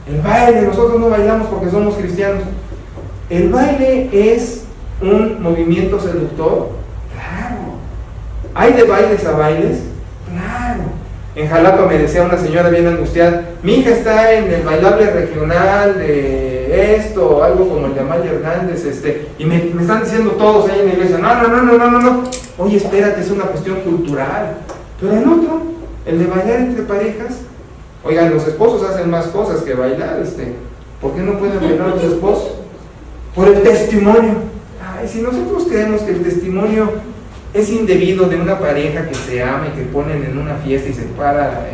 [SPEAKER 1] el baile, nosotros no bailamos porque somos cristianos. El baile es un movimiento seductor, claro. ¿Hay de bailes a bailes? Claro. En Jalapa me decía una señora bien angustiada, mi hija está en el bailable regional de esto, algo como el de Amalia Hernández, y me están diciendo todos ahí en la iglesia, no. Oye, espérate, es una cuestión cultural. Pero el otro, el de bailar entre parejas, oigan, los esposos hacen más cosas que bailar, ¿por qué no pueden bailar los esposos? Por el testimonio. Ay, si nosotros creemos que el testimonio es indebido de una pareja que se ama y que ponen en una fiesta y se para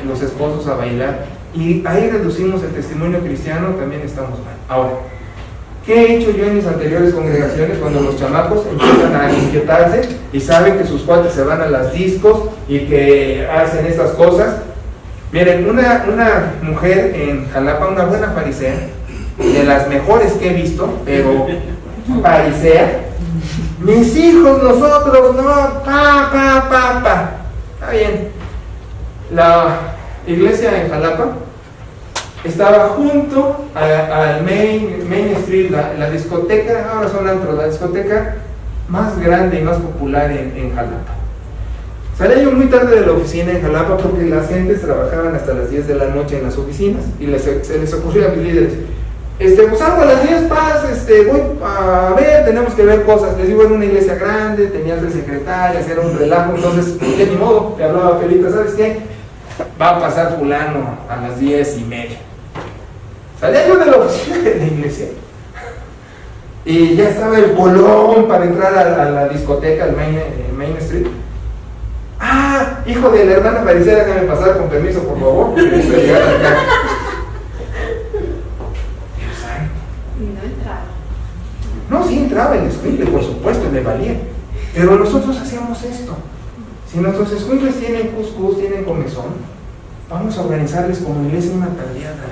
[SPEAKER 1] los esposos a bailar, y ahí reducimos el testimonio cristiano, también estamos mal. Ahora, ¿qué he hecho yo en mis anteriores congregaciones cuando los chamacos empiezan a inquietarse y saben que sus cuates se van a las discos y que hacen estas cosas? Miren, una mujer en Jalapa, una buena farisea, de las mejores que he visto, pero farisea, mis hijos, nosotros, no, Está bien. La iglesia en Jalapa estaba junto al Main Street, la discoteca, ahora son antros, la discoteca más grande y más popular en Jalapa. Salía yo muy tarde de la oficina en Jalapa porque las gentes trabajaban hasta las 10 de la noche en las oficinas y se les ocurrió a mis líderes, pues salgo a las 10, voy a ver, tenemos que ver cosas. Les digo, en una iglesia grande, tenías de secretarias, era un relajo, entonces, de ni modo, te hablaba Felita, ¿sabes qué? Va a pasar fulano a las 10:30. Salía yo de la oficina de la iglesia y ya estaba el colón para entrar a la discoteca, al Main Street. Hijo de la hermana farisea, que me pasara con permiso, por favor, porque necesito llegar acá. No, sí entraba el escuincle, por supuesto, me valía. Pero nosotros hacíamos esto. Si nuestros escuincles tienen cuscús, tienen comezón, vamos a organizarles como iglesia una tardeada.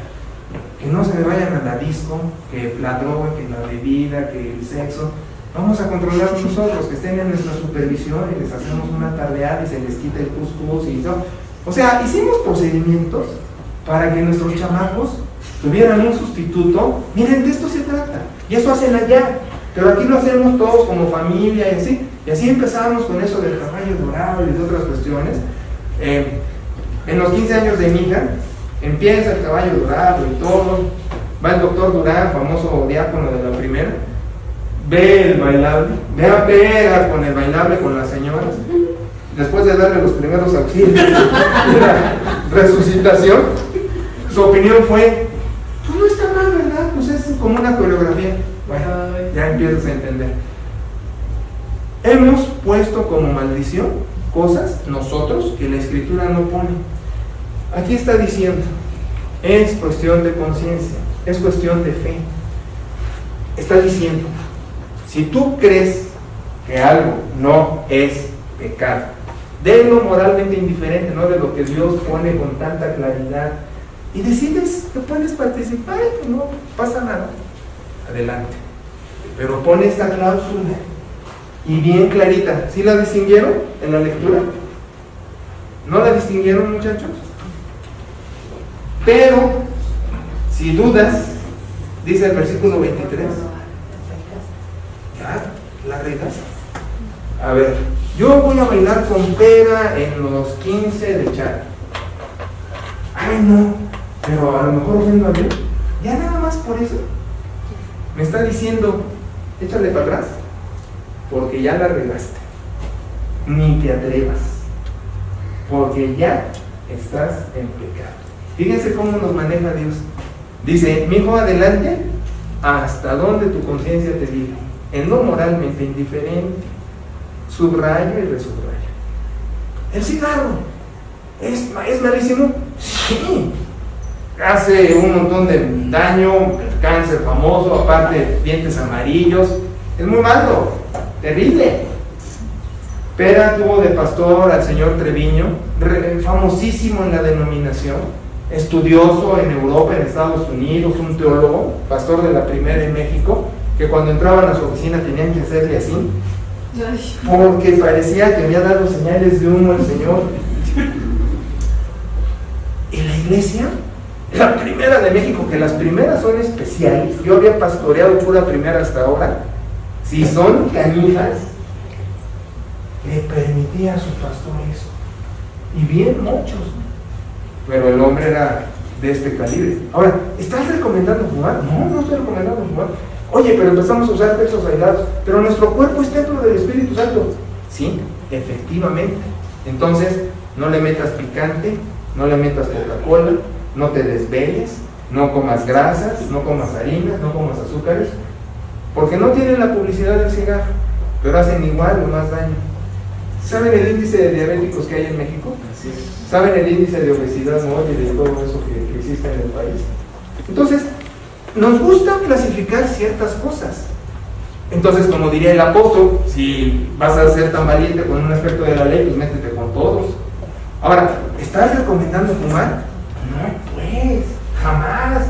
[SPEAKER 1] Que no se me vayan a la disco, que la droga, que la bebida, que el sexo. Vamos a controlarlos nosotros, que estén en nuestra supervisión y les hacemos una tardeada y se les quita el cuscús y todo. O sea, hicimos procedimientos para que nuestros chamacos tuvieran un sustituto. Miren, de esto se trata. Y eso hacen allá, pero aquí lo hacemos todos como familia y así empezamos con eso del caballo dorado y de otras cuestiones. En los 15 años de mi hija, empieza el caballo dorado y todo, va el doctor Durán, famoso diácono de la primera, ve el bailable, ve a pegar con el bailable con las señoras, después de darle los primeros auxilios de la resucitación, su opinión fue, pues no está mal, ¿verdad? Pues es como una coreografía. Bueno, ya empiezas a entender. Hemos puesto como maldición cosas nosotros que la Escritura no pone. Aquí está diciendo, es cuestión de conciencia, es cuestión de fe. Está diciendo, si tú crees que algo no es pecado, de lo moralmente indiferente, no de lo que Dios pone con tanta claridad, y decides que puedes participar, que no pasa nada, adelante. Pero pone esta cláusula y bien clarita. ¿Sí la distinguieron en la lectura? ¿No la distinguieron, muchachos? Pero si dudas, dice el versículo 23, ya la regas. A ver, yo voy a bailar con pera en los 15 de Chad. Ay, no, pero a lo mejor ofendo a Dios. Ya nada más por eso me está diciendo, échale para atrás. porque ya la regaste. Ni te atrevas, porque ya estás en pecado. Fíjense cómo nos maneja Dios. Dice, mi hijo, adelante, hasta donde tu conciencia te diga, en lo moralmente indiferente, subrayo y resubrayo. El cigarro, ¿es malísimo? Sí. Hace un montón de daño, el cáncer famoso, aparte dientes amarillos, es muy malo, terrible. Pera tuvo de pastor al señor Treviño, famosísimo en la denominación, estudioso en Europa, en Estados Unidos, un teólogo, pastor de la primera en México, que cuando entraban a su oficina tenían que hacerle así, porque parecía que había dado señales de humo al Señor. En la iglesia, la primera de México, que las primeras son especiales, yo había pastoreado pura primera hasta ahora, si son canijas, le permitía a su pastor eso, y bien muchos, pero el hombre era de este calibre. Ahora, ¿estás recomendando fumar? No estoy recomendando fumar. Oye, pero empezamos a usar textos aislados, pero nuestro cuerpo es templo del Espíritu Santo. Sí, efectivamente. Entonces, no le metas picante, no le metas Coca-Cola, no te desveles, no comas grasas, no comas harinas, no comas azúcares, porque no tienen la publicidad del cigarro, pero hacen igual o más daño. ¿Saben el índice de diabéticos que hay en México? ¿Saben el índice de obesidad móvil y de todo eso que existe en el país? Entonces, nos gusta clasificar ciertas cosas. Entonces, como diría el apóstol, si vas a ser tan valiente con un aspecto de la ley, pues métete con todos. Ahora, ¿estás recomendando fumar? No, pues, jamás.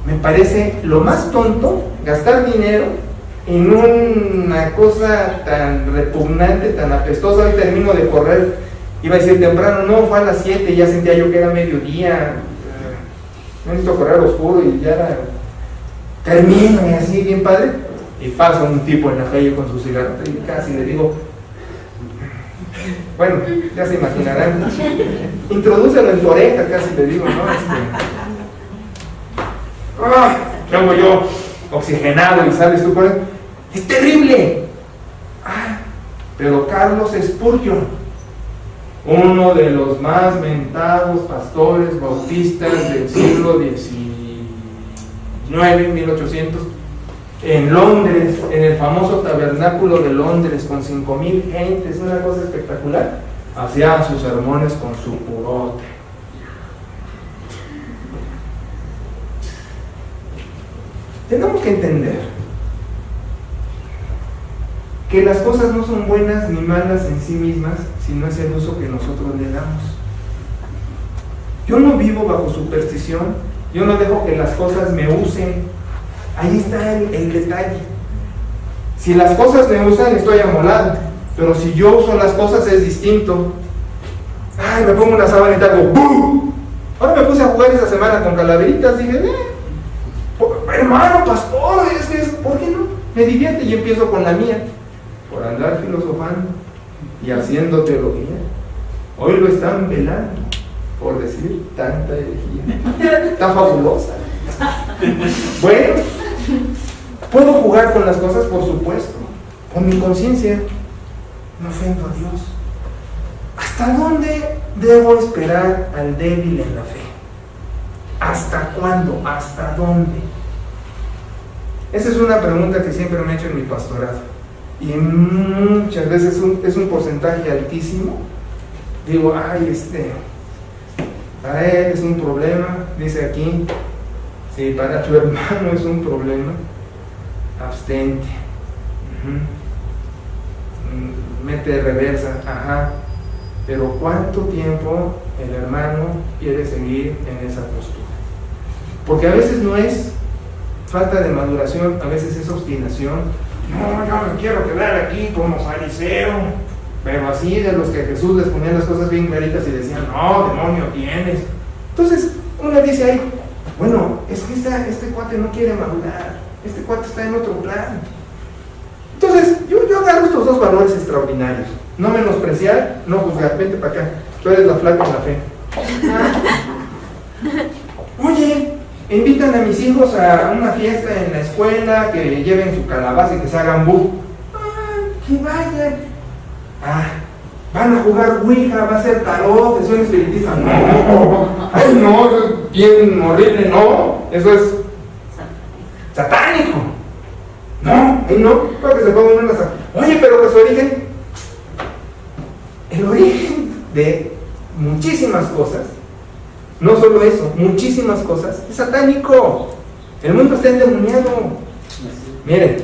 [SPEAKER 1] Me parece lo más tonto gastar dinero en una cosa tan repugnante, tan apestosa. Hoy termino de correr, iba a decir temprano, no, fue a las 7, ya sentía yo que era mediodía, necesito correr oscuro y ya era, termino y así bien padre, y pasa un tipo en la calle con su cigarro y casi le digo, bueno, ya se imaginarán, introdúcelo en tu oreja, casi le digo, ¿no? ¿Qué hago yo? Oxigenado y sales tú por él. ¡Es terrible! Pero Carlos Spurgeon, uno de los más mentados pastores bautistas del siglo XIX, 1800, en Londres, en el famoso tabernáculo de Londres, con 5,000 gentes, una cosa espectacular, hacía sus sermones con su purote. Tenemos que entender que las cosas no son buenas ni malas en sí mismas, sino es el uso que nosotros le damos. Yo no vivo bajo superstición, yo no dejo que las cosas me usen. Ahí está el detalle. Si las cosas me usan, estoy amolado, pero si yo uso las cosas es distinto. Me pongo una sábana y te hago ¡bum! Ahora me puse a jugar esa semana con calaveritas, dije, hermano, pastor, ¿por qué no? Me divierte y empiezo con la mía, por andar filosofando y haciendo teología. Hoy lo están velando, por decir tanta herejía. Está fabulosa. Bueno, puedo jugar con las cosas, por supuesto, con mi conciencia. No ofendo a Dios. ¿Hasta dónde debo esperar al débil en la fe? ¿Hasta cuándo? ¿Hasta dónde? Esa es una pregunta que siempre me he hecho en mi pastorado. Y muchas veces es un porcentaje altísimo. Digo, para él es un problema, dice aquí. Si para tu hermano es un problema, abstente. Mete reversa, pero ¿cuánto tiempo el hermano quiere seguir en esa postura? Porque a veces no es falta de maduración, a veces es obstinación. No, yo me quiero quedar aquí como fariseo, pero así de los que Jesús les ponía las cosas bien claritas y decían, no, demonio tienes. Entonces uno dice ahí, bueno, es que este cuate no quiere madurar, este cuate está en otro plan. Entonces yo agarro estos dos valores extraordinarios: no menospreciar, no juzgar. Vente para acá, tú eres la flaca en la fe. Oye, invitan a mis hijos a una fiesta en la escuela, que lleven su calabaza y que se hagan bu. que vayan. Van a jugar Ouija, va a ser tarot, eso es espiritista. No, ay no, eso es bien horrible, no, eso es satánico. No, ahí no, para que se pongan una. Oye, pero que su origen, el origen de muchísimas cosas, no solo eso, muchísimas cosas, es satánico. El mundo está endemoniado. Miren,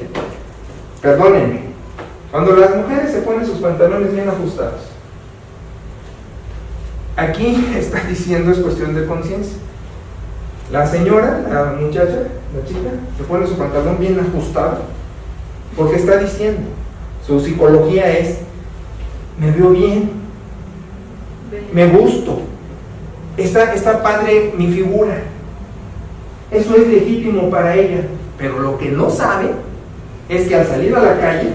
[SPEAKER 1] perdónenme, cuando las mujeres se ponen sus pantalones bien ajustados, aquí está diciendo es cuestión de conciencia. La señora, la muchacha, la chica, se pone su pantalón bien ajustado porque está diciendo, su psicología es, me veo bien, me gusto, está padre mi figura. Eso es legítimo para ella, pero lo que no sabe es que al salir a la calle,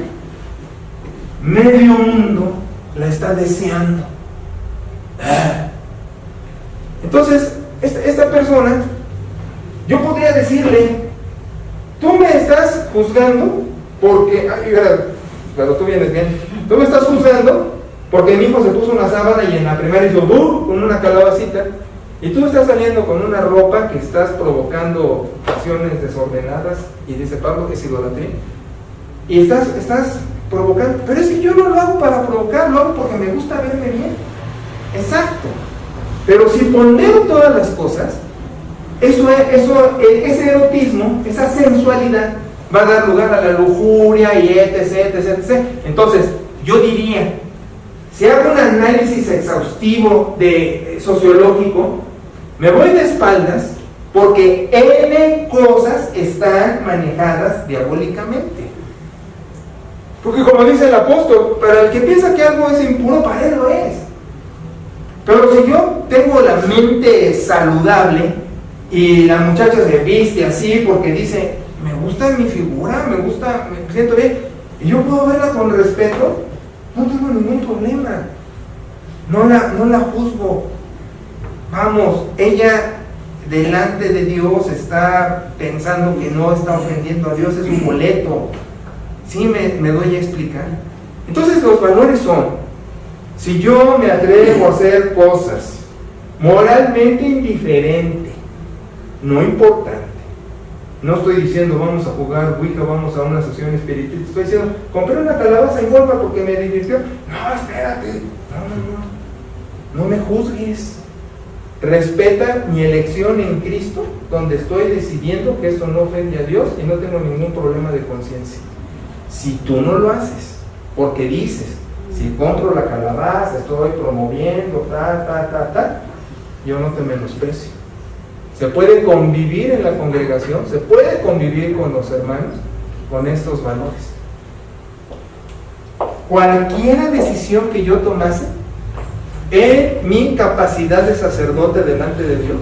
[SPEAKER 1] medio mundo la está deseando. Entonces, esta persona, yo podría decirle, tú me estás juzgando porque, pero tú vienes bien, tú me estás juzgando porque mi hijo se puso una sábana y en la primera hizo con una calabacita, y tú estás saliendo con una ropa que estás provocando pasiones desordenadas, y dice Pablo que es idolatría, y estás provocando, pero es que yo no lo hago para provocar, lo hago porque me gusta verme bien. Exacto, pero si pondero todas las cosas, ese erotismo, esa sensualidad va a dar lugar a la lujuria y etc. Entonces, yo diría, si hago un análisis exhaustivo sociológico, me voy de espaldas porque N cosas están manejadas diabólicamente. Porque como dice el apóstol, para el que piensa que algo es impuro, para él lo es. Pero si yo tengo la mente saludable y la muchacha se viste así porque dice, me gusta mi figura, me siento bien, y yo puedo verla con respeto, no tengo ningún problema, no la juzgo. Vamos, ella delante de Dios está pensando que no está ofendiendo a Dios, es un boleto. Sí, me doy a explicar. Entonces los valores son, si yo me atrevo a hacer cosas moralmente indiferente, no importante, no estoy diciendo vamos a jugar Ouija, vamos a una sesión espiritista, estoy diciendo compré una calabaza en Walmart porque me divirtió. No, espérate, no me juzgues, respeta mi elección en Cristo, donde estoy decidiendo que esto no ofende a Dios y no tengo ningún problema de conciencia. Si tú no lo haces, porque dices, si compro la calabaza, estoy promoviendo, yo no te menosprecio. Se puede convivir en la congregación, se puede convivir con los hermanos, con estos valores. Cualquier decisión que yo tomase, en mi capacidad de sacerdote delante de Dios,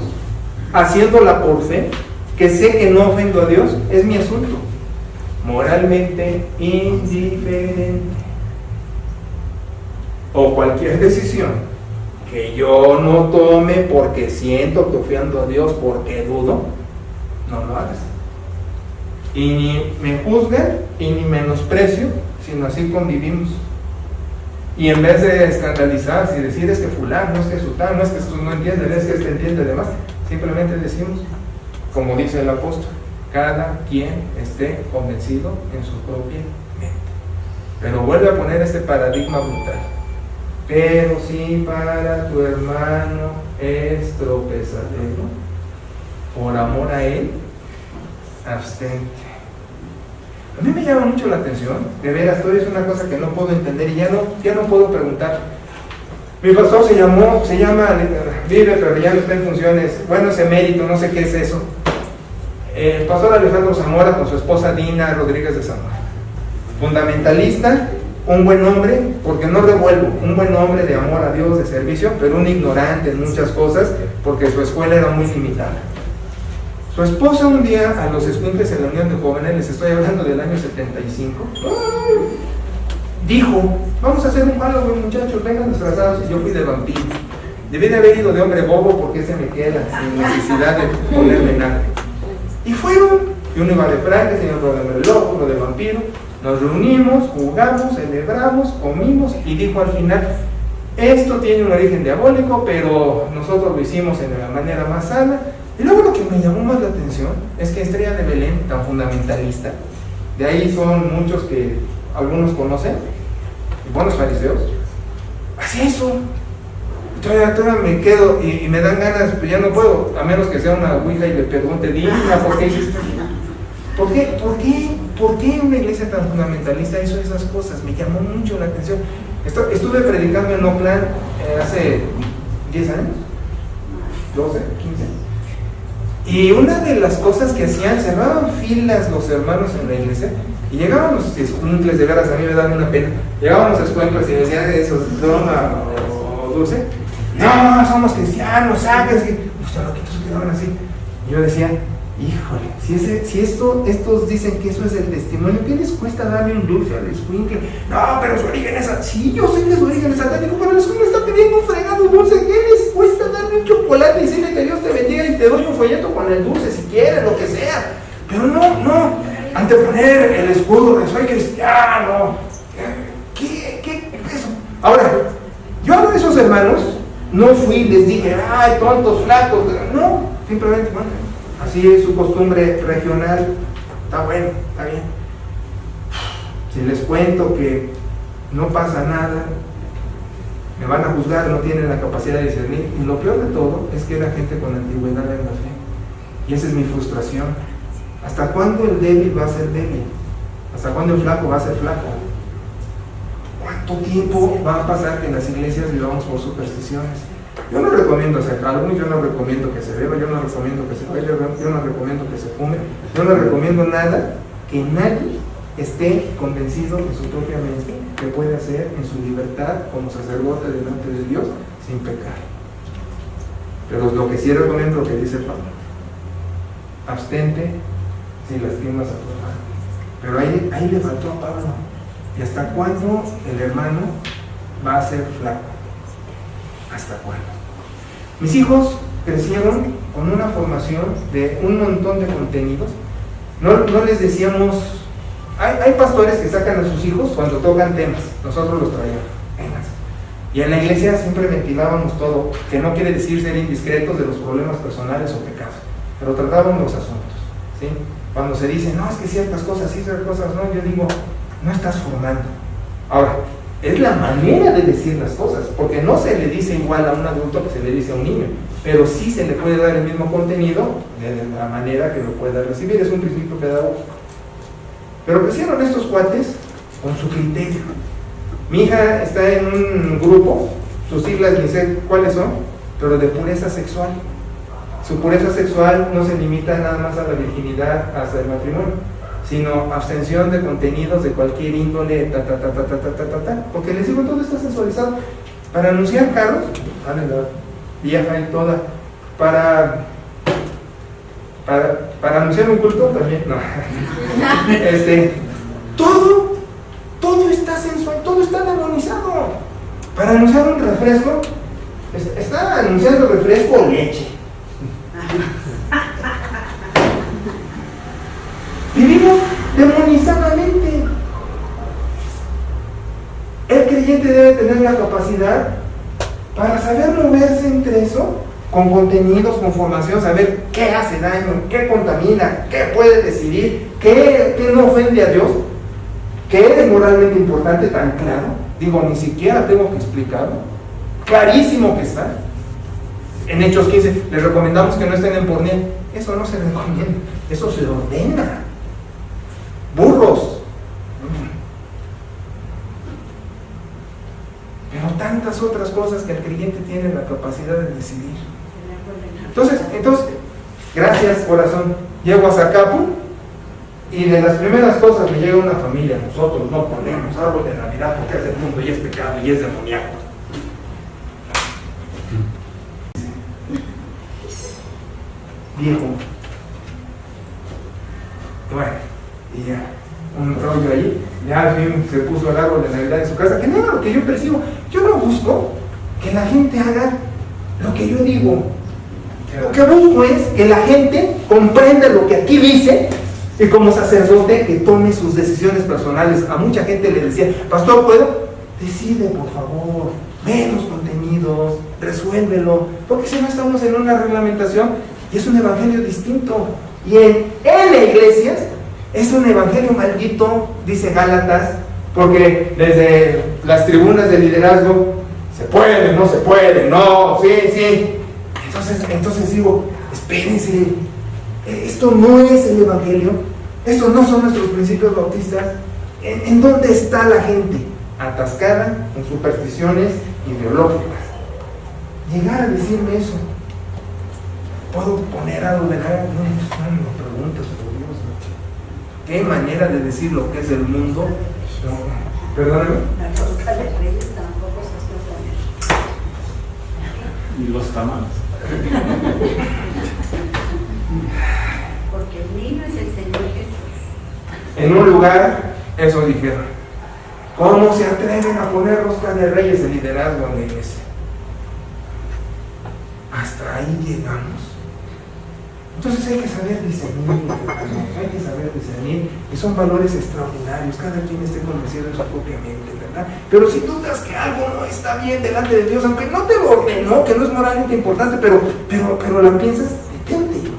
[SPEAKER 1] haciéndola por fe, que sé que no ofendo a Dios, es mi asunto. Moralmente indiferente. O cualquier decisión que yo no tome porque siento que ofendo a Dios, porque dudo, no lo hagas. Y ni me juzgan y ni menosprecio, sino así convivimos. Y en vez de escandalizarse y decir es que fulano, es que sutano, es que esto no entiende, es que este entiende demás, simplemente decimos, como dice el apóstol, cada quien esté convencido en su propia mente. Pero vuelve a poner este paradigma brutal. Pero si para tu hermano es tropezadero, por amor a él, abstente. A mí me llama mucho la atención, de veras, todavía es una cosa que no puedo entender y ya no puedo preguntar. Mi pastor se llama, vive pero ya no está en funciones, bueno, es emérito, no sé qué es eso. El pastor Alejandro Zamora con su esposa Dina Rodríguez de Zamora. Fundamentalista, un buen hombre, porque no revuelvo, un buen hombre de amor a Dios, de servicio, pero un ignorante en muchas cosas, porque su escuela era muy limitada. Su esposa un día, a los escuincles en la Unión de Jóvenes, les estoy hablando del año 75, dijo, vamos a hacer un Halloween, muchachos, vengan disfrazados, y yo fui de vampiro. Debí de haber ido de hombre bobo, porque se me queda, sin necesidad de ponerme nada. Y fueron, y uno iba de Frankenstein, otro de hombre lobo, otro de vampiro. Nos reunimos, jugamos, celebramos, comimos y dijo al final, esto tiene un origen diabólico, pero nosotros lo hicimos en la manera más sana. Y luego lo que me llamó más la atención es que Estrella de Belén, tan fundamentalista, de ahí son muchos que algunos conocen, buenos fariseos, hace eso. Todavía me quedo y me dan ganas, pues ya no puedo, a menos que sea una ouija y le pregunte, dime, ¿por qué hiciste? ¿Por qué una iglesia tan fundamentalista hizo esas cosas? Me llamó mucho la atención. Estuve predicando en Oakland hace 10 años, 12, 15. Y una de las cosas que hacían, cerraban filas los hermanos en la iglesia y llegaban los escuincles, de veras a mí me dan una pena. Llegábamos a escuincles y decían esos, ¿dona o dulce? No, somos cristianos, sáquense. Los chaloquitos quedaban así. Y yo decía, híjole, si estos dicen que eso es el testimonio, ¿qué les cuesta darle un dulce al escuincle? No, pero su origen es así. Sí, yo sé que su origen es satánico, pero el escuincle está pidiendo un fregado dulce. ¿Qué les cuesta darle un chocolate y decirle que Dios te bendiga y te doy un folleto con el dulce si quieres, lo que sea? Pero no, anteponer el escudo de soy cristiano. ¿Qué es eso? Ahora, yo a esos hermanos no fui y les dije, ay, tontos, flacos. No, simplemente, bueno, así es su costumbre regional, está bueno, está bien. Si les cuento que no pasa nada, me van a juzgar, no tienen la capacidad de discernir. Y lo peor de todo es que era gente con antigüedad en la fe. Y esa es mi frustración. ¿Hasta cuándo el débil va a ser débil? ¿Hasta cuándo el flaco va a ser flaco? ¿Cuánto tiempo va a pasar que en las iglesias vivamos por supersticiones? Yo no recomiendo hacer Halloween, yo no recomiendo que se beba, yo no recomiendo que se baile, yo no recomiendo que se fume, yo no recomiendo nada que nadie esté convencido de su propia mente que puede hacer en su libertad como sacerdote delante de Dios sin pecar. Pero lo que sí recomiendo es lo que dice Pablo: abstente si lastimas a tu hermano. Pero ahí le faltó a Pablo. ¿Y hasta cuándo el hermano va a ser flaco? ¿Hasta cuándo? Mis hijos crecieron con una formación de un montón de contenidos. No les decíamos, hay pastores que sacan a sus hijos cuando tocan temas, nosotros los traíamos, temas. Y en la iglesia siempre ventilábamos todo, que no quiere decir ser indiscretos de los problemas personales o pecados, pero tratábamos los asuntos, ¿sí? Cuando se dice, no, es que ciertas cosas sí, ciertas cosas no, yo digo, no estás formando. Ahora, es la manera de decir las cosas, porque no se le dice igual a un adulto que se le dice a un niño, pero sí se le puede dar el mismo contenido de la manera que lo pueda recibir. Es un principio pedagógico. Pero crecieron estos cuates con su criterio. Mi hija está en un grupo, sus siglas ni sé cuáles son, pero de pureza sexual. Su pureza sexual no se limita nada más a la virginidad hasta el matrimonio, sino abstención de contenidos de cualquier índole, porque les digo, todo está sensualizado. Para anunciar carros, vale, la vieja y toda, para anunciar un culto también, no. Todo está sensual, todo está demonizado. Para anunciar un refresco, está anunciando refresco o leche. Vivimos demonizadamente. El creyente debe tener la capacidad para saber moverse entre eso, con contenidos, con formación, saber qué hace daño, qué contamina, qué puede decidir, qué no ofende a Dios, qué es moralmente importante, tan claro. Digo, ni siquiera tengo que explicarlo. Clarísimo que está. En Hechos 15, les recomendamos que no estén en pornea. Eso no se recomienda, eso se ordena. Burros. Pero tantas otras cosas que el creyente tiene la capacidad de decidir. Entonces, gracias corazón, llego a Zacapu y de las primeras cosas me llega una familia. Nosotros no ponemos árbol de Navidad porque es del mundo y es pecado y es demoníaco. Viejo. Bueno, y ya, un rollo ahí, ya al fin se puso el árbol de Navidad en su casa, que no era lo que yo percibo. Yo no busco que la gente haga lo que yo digo. Lo que busco es que la gente comprenda lo que aquí dice, Y como sacerdote, que tome sus decisiones personales. A mucha gente le decía, pastor, ¿puedo? Decide, por favor, menos contenidos, resuélvelo, porque si no estamos en una reglamentación y es un evangelio distinto. Y en iglesias es un evangelio maldito, dice Gálatas, porque desde las tribunas de liderazgo, se puede, no se puede, no, sí, sí. Entonces digo, espérense, esto no es el evangelio, estos no son nuestros principios bautistas. ¿En dónde está la gente? Atascada en supersticiones ideológicas. Llegar a decirme eso, ¿puedo poner algo de nada? No me lo preguntes, por Dios. ¿Qué manera de decir lo que es el mundo? No, perdóname.
[SPEAKER 2] La rosca de Reyes tampoco se puede poner.
[SPEAKER 3] Y los tamales.
[SPEAKER 2] Porque el niño es el Señor Jesús.
[SPEAKER 1] En un lugar, eso dijeron. ¿Cómo se atreven a poner rosca de Reyes de liderazgo en la iglesia? Hasta ahí llegamos. Entonces hay que saber discernir, hay que saber discernir, y son valores extraordinarios, cada quien esté convencido en su propia mente, ¿verdad? Pero si dudas que algo no está bien delante de Dios, aunque no te lo ordenó, que no es moralmente importante, pero la piensas, detente.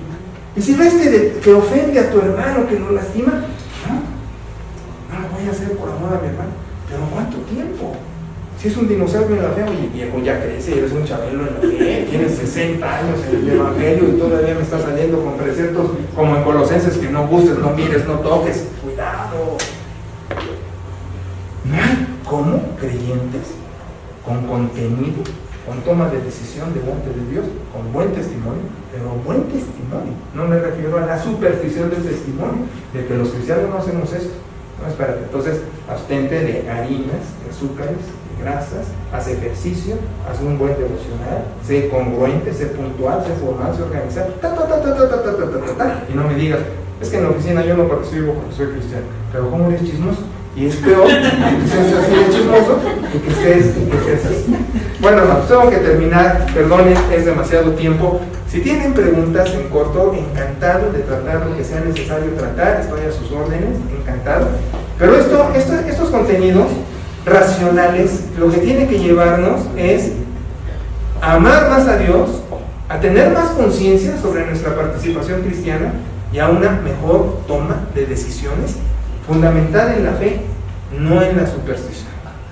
[SPEAKER 1] Y si ves que ofende a tu hermano, que lo lastima, no lo voy a hacer por amor a mi hermano. ¿Pero cuánto tiempo? Si es un dinosaurio en la fe, oye, viejo, ya crece, eres un chabelo en la fe, tienes 60 años en el evangelio y todavía me estás saliendo con preceptos como en Colosenses, que no gustes, no mires, no toques. Cuidado. No hay como creyentes con contenido, con toma de decisión delante de Dios, con buen testimonio, pero buen testimonio. No me refiero a la superstición del testimonio, de que los cristianos no hacemos esto. No, espérate. Entonces, abstente de harinas, de azúcares, de grasas, haz ejercicio, haz un buen devocional, sé congruente, sé puntual, sé formal, sé organizado, y no me digas, es que en la oficina yo no participo porque soy cristiano, pero ¿cómo eres chismoso? Y es peor que seas así de chismoso y que estés así. Bueno, no, tengo que terminar, perdonen, es demasiado tiempo. Si tienen preguntas en corto, encantado de tratar lo que sea necesario tratar, estoy a sus órdenes, encantado. Pero estos contenidos racionales, lo que tiene que llevarnos es a amar más a Dios, a tener más conciencia sobre nuestra participación cristiana y a una mejor toma de decisiones fundamentada en la fe, no en la superstición.